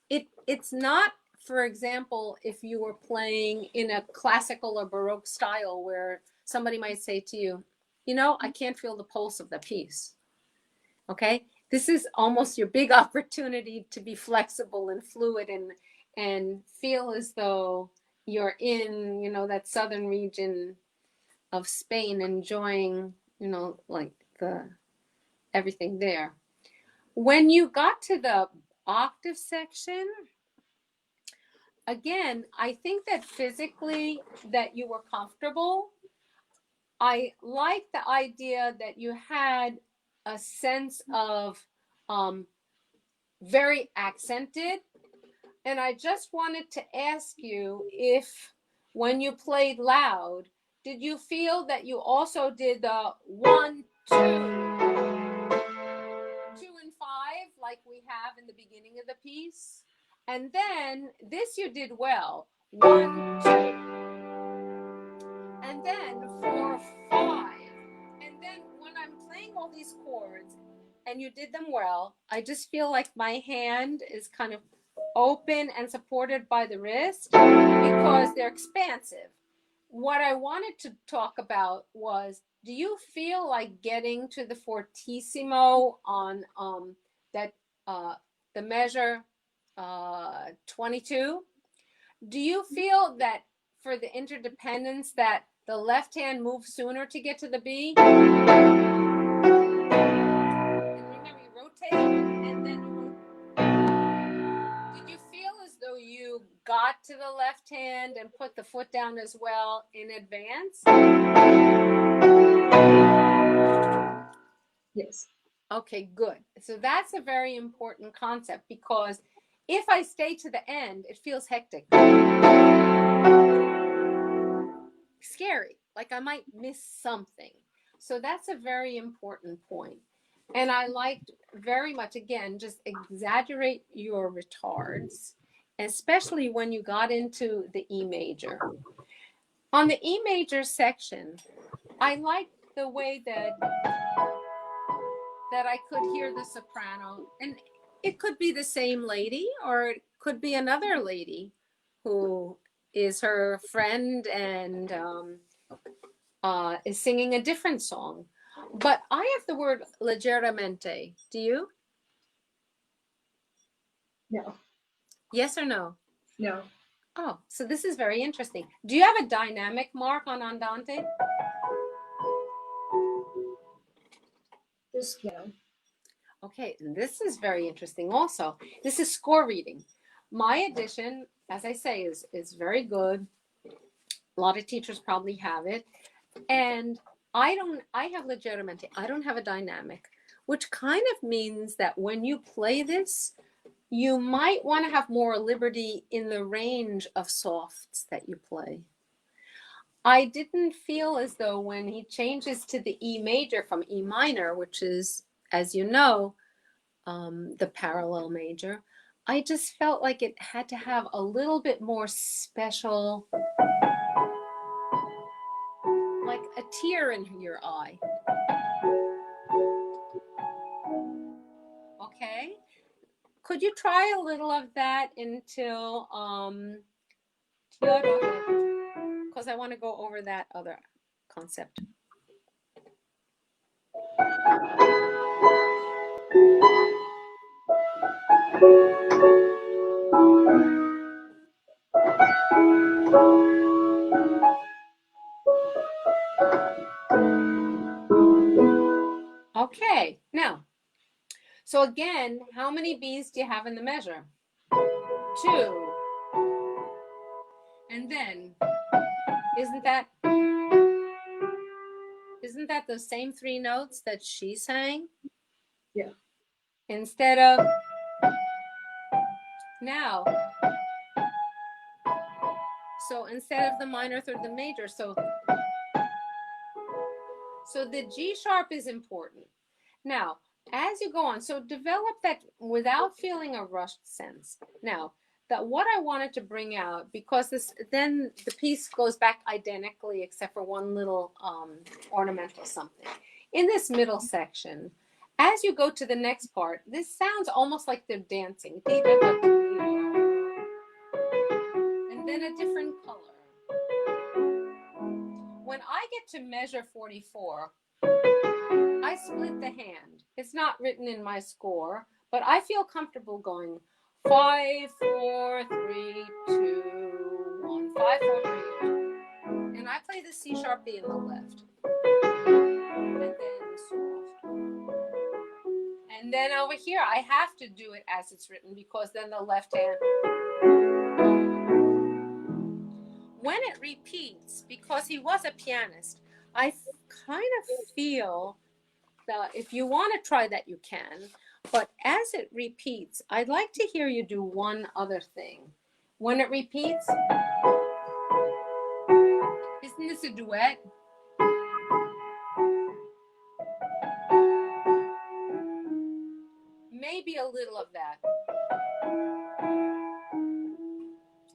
it's not, for example, if you were playing in a classical or Baroque style where somebody might say to you, you know, I can't feel the pulse of the piece. Okay? This is almost your big opportunity to be flexible and fluid and feel as though you're in, you know, that southern region of Spain, enjoying, you know, like everything there. When you got to the octave section, again, I think that physically that you were comfortable. I like the idea that you had a sense of very accented. And I just wanted to ask you if when you played loud, did you feel that you also did the 1, 2, 2 and 5 like we have in the beginning of the piece? And then this you did well. 1, 2. And then 4, 5. And then when I'm playing all these chords and you did them well, I just feel like my hand is kind of open and supported by the wrist because they're expansive. What I wanted to talk about was, do you feel like getting to the fortissimo on that the measure 22? Do you feel that for the interdependence that the left hand moves sooner to get to the B? got to the left hand and put the foot down as well in advance? Yes. Okay, good. So that's a very important concept, because if I stay to the end, it feels hectic. Scary, like I might miss something. So that's a very important point. And I liked very much, again, just exaggerate your retards, especially when you got into the E major. On the E major section, I liked the way that I could hear the soprano, and it could be the same lady or it could be another lady who is her friend and is singing a different song. But I have the word leggermente. Do you? No. Yes or no? No. Oh, so this is very interesting. Do you have a dynamic mark on andante? Just Okay, and this is very interesting also. This is score reading. My edition, as I say, is very good. A lot of teachers probably have it. And I have leggermente. I don't have a dynamic, which kind of means that when you play this, you might want to have more liberty in the range of softs that you play. I didn't feel as though when he changes to the E major from E minor, which is, as you know, the parallel major, I just felt like it had to have a little bit more special, like a tear in your eye. Okay? Could you try a little of that until because I want to go over that other concept. Okay, now, so again, how many B's do you have in the measure? 2. And then, isn't that those same 3 notes that she sang? Yeah. Instead of, now, so instead of the minor third, the major, so the G sharp is important. Now, as you go on, so develop that without feeling a rushed sense. Now, that what I wanted to bring out, because this, then the piece goes back identically except for one little ornamental something. In this middle section, as you go to the next part, this sounds almost like they're dancing. And then a different color. When I get to measure 44, I split the hand. It's not written in my score, but I feel comfortable going 5, 4, 3, 2, 1, 5, 4, 3, 2. And I play the C sharp B in the left. And then soft. And then over here, I have to do it as it's written because then the left hand. When it repeats, because he was a pianist, I kind of feel that if you want to try that, you can. But as it repeats, I'd like to hear you do one other thing. When it repeats, isn't this a duet? Maybe a little of that.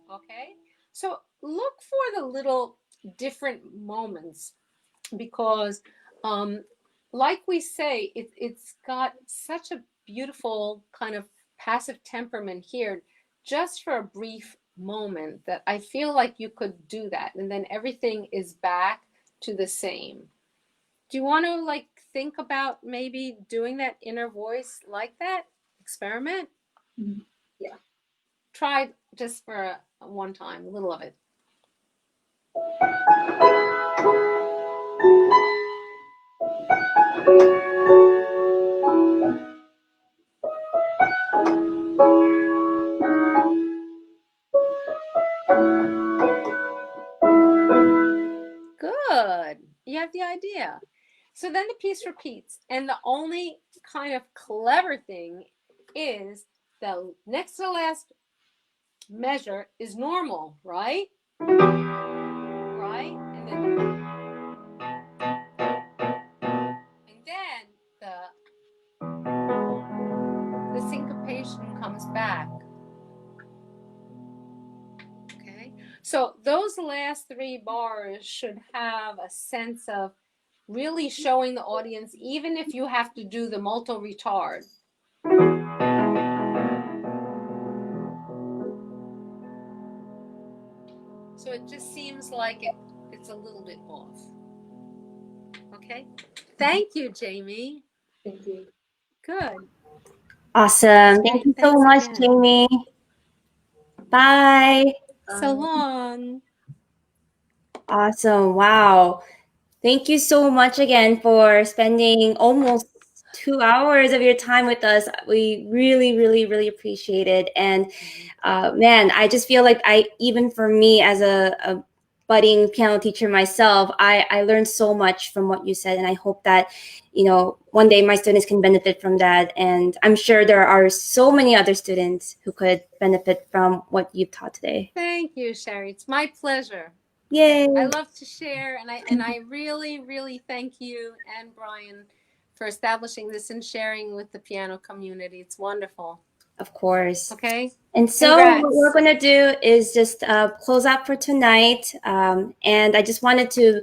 Okay? So look for the little different moments because like we say, it's got such a beautiful kind of passive temperament here just for a brief moment that I feel like you could do that and then everything is back to the same. Do you want to like think about maybe doing that inner voice like that? Experiment? Mm-hmm. Yeah. Try just for one time, a little of it. have the idea. So then the piece repeats. And the only kind of clever thing is the next to the last measure is normal, right? Right? And then the syncopation comes back. Okay? So those last 3 bars should have a sense of really showing the audience, even if you have to do the molto retard. So it just seems like it's a little bit off. Okay? Thank you, Jamie. Thank you. Good. Awesome. Thank you so Thanks much, again. Jamie. Bye. So long. Awesome. Wow. Thank you so much again for spending almost 2 hours of your time with us. We really, really, really appreciate it. And man, I just feel like even for me as a budding piano teacher myself, I learned so much from what you said. And I hope that, one day my students can benefit from that. And I'm sure there are so many other students who could benefit from what you've taught today. Thank you, Sherry. It's my pleasure. Yay. I love to share, and I really, really thank you and Brian for establishing this and sharing with the piano community. It's wonderful. Of course. Okay. And so Congrats. what we're going to do is just close out for tonight. And I just wanted to,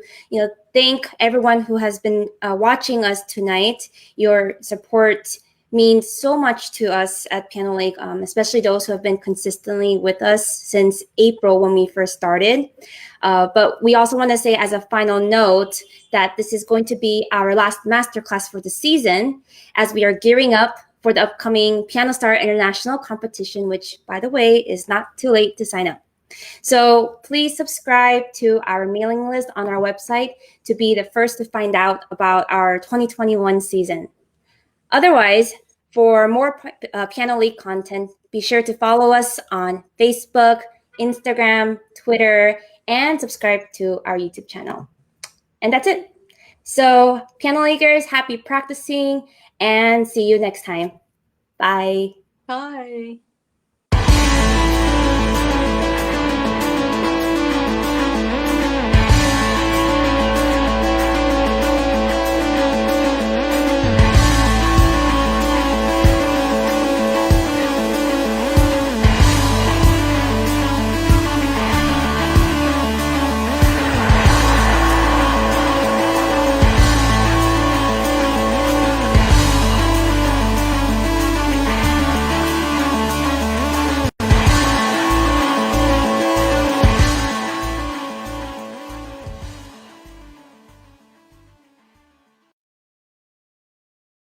thank everyone who has been watching us tonight. Your support means so much to us at Piano Lake, especially those who have been consistently with us since April when we first started. But we also want to say as a final note that this is going to be our last masterclass for the season as we are gearing up for the upcoming Piano Star International competition, which, by the way, is not too late to sign up. So please subscribe to our mailing list on our website to be the first to find out about our 2021 season. Otherwise, for more Piano League content, be sure to follow us on Facebook, Instagram, Twitter, and subscribe to our YouTube channel. And that's it. So, Piano Leaguers, happy practicing and see you next time. Bye. Bye.